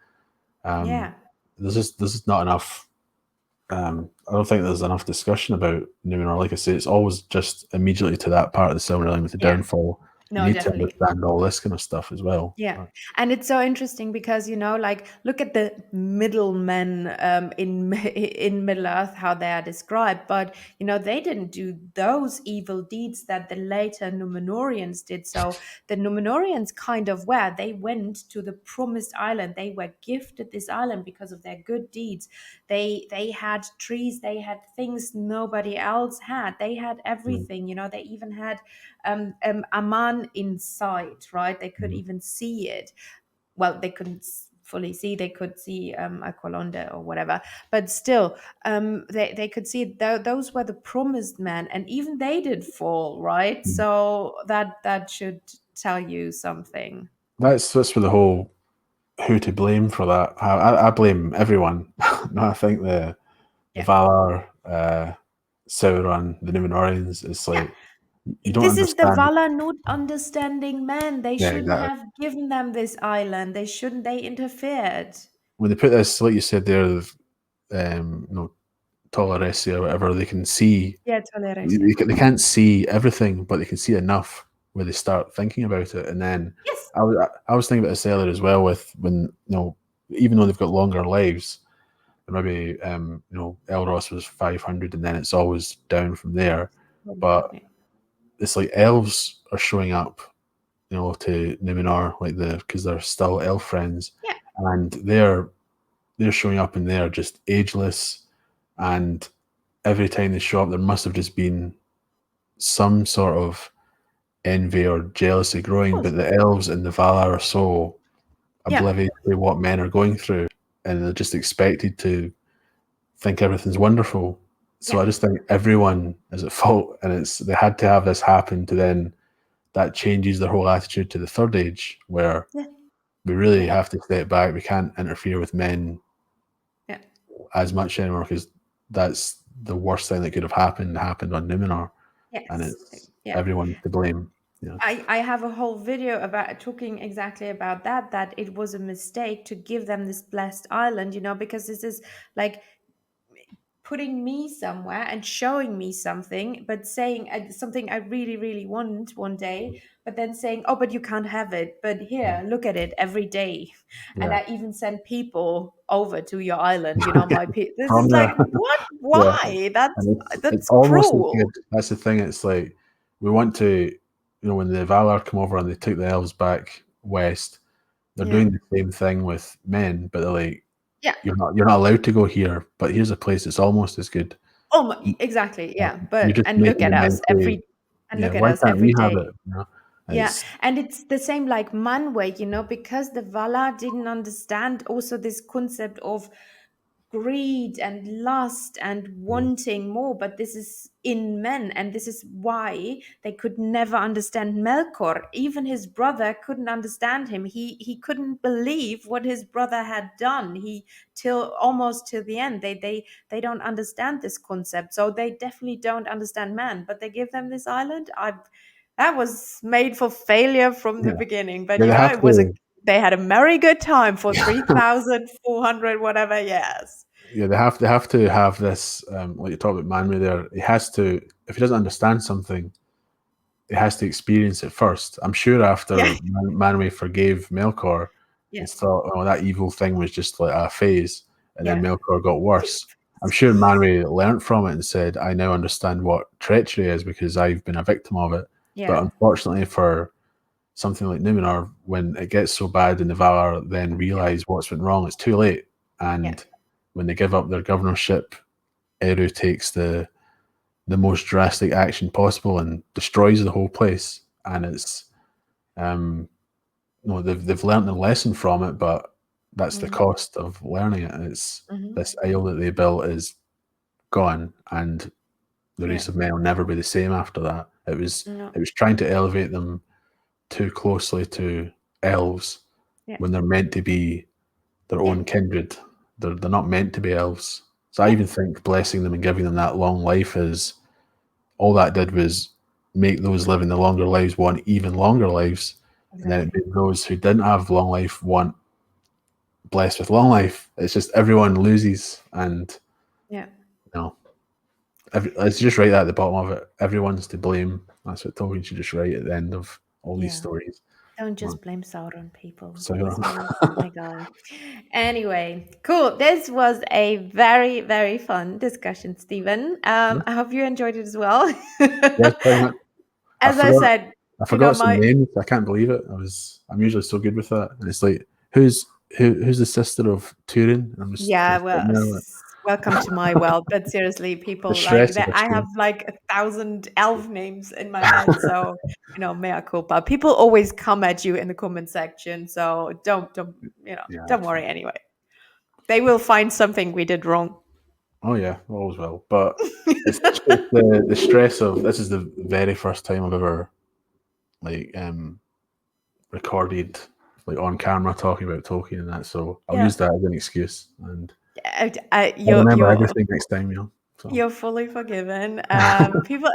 um, yeah, there's just not enough. I don't think there's enough discussion about Numenor. Like I say, it's always just immediately to that part of the Silmarillion with the yeah. downfall. You No, need to definitely. understand all this kind of stuff as well. Yeah. And it's so interesting because, like look at the middlemen in Middle Earth, how they are described. But, they didn't do those evil deeds that the later Numenorians did. So the Numenorians kind of they went to the promised island. They were gifted this island because of their good deeds. They had trees, they had things nobody else had. They had Mm, everything, they even had Aman in sight, right? They could mm. even see it. Well, they couldn't fully see. They could see Aqualonde or whatever, but still, they could see those were the promised men, and even they did fall, right? Mm. So that should tell you something. That's for the whole who to blame for that. I blame everyone. No, I think the Yeah, Valar, Sauron, the Numenorians. It's yeah. like you don't This is the understand. Valar not understanding men. They Yeah, shouldn't exactly. have given them this island. They shouldn't. They interfered. When they put this, like you said there, Toleresi or whatever, they can see. Yeah, tolerate. Yeah. They can't see everything, but they can see enough where they start thinking about it. And then Yes. I was thinking about this earlier as well with when even though they've got longer lives, maybe Elros was 500, and then it's always down from there. But Probably. it's like elves are showing up, to Numenor, like because they're still elf friends, Yeah. and they're showing up and they're just ageless, and every time they show up, there must have just been some sort of envy or jealousy Of growing. course. But the elves and the Valar are so Yeah. oblivious to what men are going through, and they're just expected to think everything's wonderful. So Yeah. I just think everyone is at fault, and they had to have this happen to then that changes their whole attitude to the third age, where Yeah. we really Yeah. have to step back. We can't interfere with men Yeah. as much anymore, because that's the worst thing that could have happened on Numenor, and Yes. it's Yeah. everyone to blame. Yeah, I have a whole video about talking exactly about that it was a mistake to give them this blessed island, because this is like putting me somewhere and showing me something, but saying something I really, really want one day, but then saying, oh, but you can't have it. But here, look at it every day. And yeah. I even send people over to your island, this From is the like, what? yeah, Why? That's and it's that's almost as good. cruel. That's the thing. It's like we want to, when the Valar come over and they took the elves back west, they're Yeah. doing the same thing with men, but they're like, Yeah. you're not allowed to go here, but here's a place that's almost as good. Oh, exactly. Yeah. Yeah. You're But just and look making at them us into, yeah, why can't every we have it? day. Yeah, It's and it's the same like Manwë, because the Valar didn't understand also this concept of greed and lust and wanting more, but this is in men, and this is why they could never understand Melkor. Even his brother couldn't understand him. He couldn't believe what his brother had done. He till almost till the end. They don't understand this concept, so they definitely don't understand man. But they give them this island. I That was made for failure from the yeah, beginning. But yeah. They have it was a to, they had a very good time for 3,400 whatever years. yeah, they have to have this. Like you talk about Manwë there, he has to. If he doesn't understand something, he has to experience it first. I'm sure Yeah, after Manwë forgave Melkor, yeah, he thought, oh, that evil thing was just like a phase, and then yeah, Melkor got worse. I'm sure Manwë learnt from it and said, I now understand what treachery is because I've been a victim of it. But yeah, unfortunately for something like Numenor, when it gets so bad and the Valar then yeah, realise what's went wrong, it's too late. yeah, And when they give up their governorship, Eru takes the most drastic action possible and destroys the whole place. And it's they've learned a lesson from it, but that's the mm, cost of learning it. And it's mhm, this isle that they built is gone, and the yeah, race of men will never be the same after that. It was no, it was trying to elevate them too closely to elves yeah, when they're meant to be their yeah, own kindred. They're not meant to be elves. So I yeah, even think blessing them and giving them that long life is all that did was make those living the longer lives want even longer lives, and then it exactly. made those who didn't have long life want blessed with long life. It's just everyone loses, and Yeah, you know, let's just write that at the bottom of it. Everyone's to blame. That's what Tolkien should just write at the end of all these yeah. stories. Don't Well, just blame Sauron, people. so He's not my guy. Anyway, cool. This was a very, very fun discussion, Stephen. yeah, I hope you enjoyed it as well. yes, very much. I As I forgot. said, I forgot some my names. I can't believe it. I'm usually so good with that, and it's like who's the sister of Turin? I'm just yeah, kind of well, sitting there like, welcome to my world. But seriously, the people like stress of that. a I have stream. like 1,000 elf names in my head, so mea culpa. People always come at you in the comment section, so don't Yeah, don't that's worry. fine. Anyway, they will find something we did wrong. Oh yeah, always will. But it's the stress of this is the very first time I've ever like recorded like on camera talking about Tolkien and that. So I'll Yeah, use that as an excuse, and I'll you're remember you're everything next time. So You're fully forgiven. People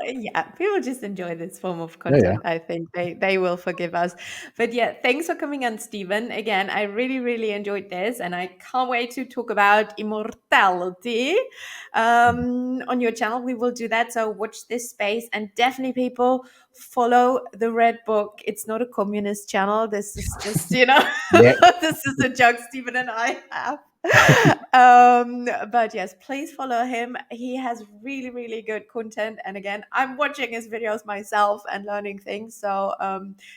just enjoy this form of yeah, yeah, content. I think they will forgive us. But yeah, thanks for coming on, Stephen. Again, I really, really enjoyed this, and I can't wait to talk about immortality on your channel. We will do that. So watch this space, and definitely, people follow the Red Book. It's not a communist channel. This is just, yeah. this is a joke Stephen and I have. But yes, please follow him. He has really, really good content. And again, I'm watching his videos myself and learning things. So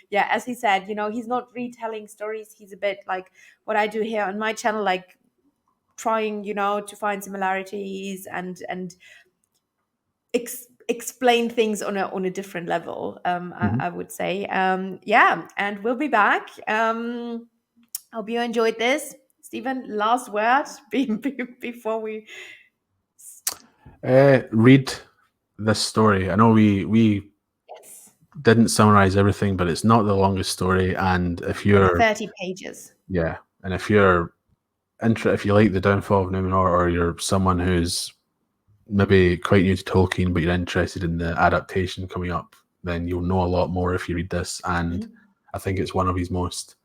yeah, as he said, he's not retelling stories. He's a bit like what I do here on my channel, like trying, to find similarities and explain things on a different level. I would say. Yeah, and we'll be back. Hope you enjoyed this. Stephen, last word before we. Read this story. I know we Yes. didn't summarize everything, but it's not the longest story. And if It's you're 30 pages. and if you're if you like the Downfall of Numenor, or you're someone who's maybe quite new to Tolkien, but you're interested in the adaptation coming up, then you'll know a lot more if you read this. And I think it's one of his most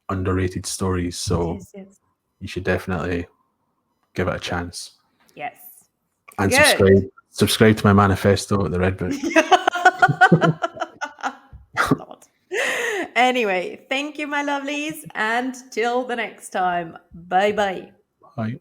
underrated stories. So Yes. you should definitely give it a chance. Yes. And Good. subscribe to my manifesto at the Red Book. Not. Anyway, thank you, my lovelies, and till the next time. Bye bye. Bye.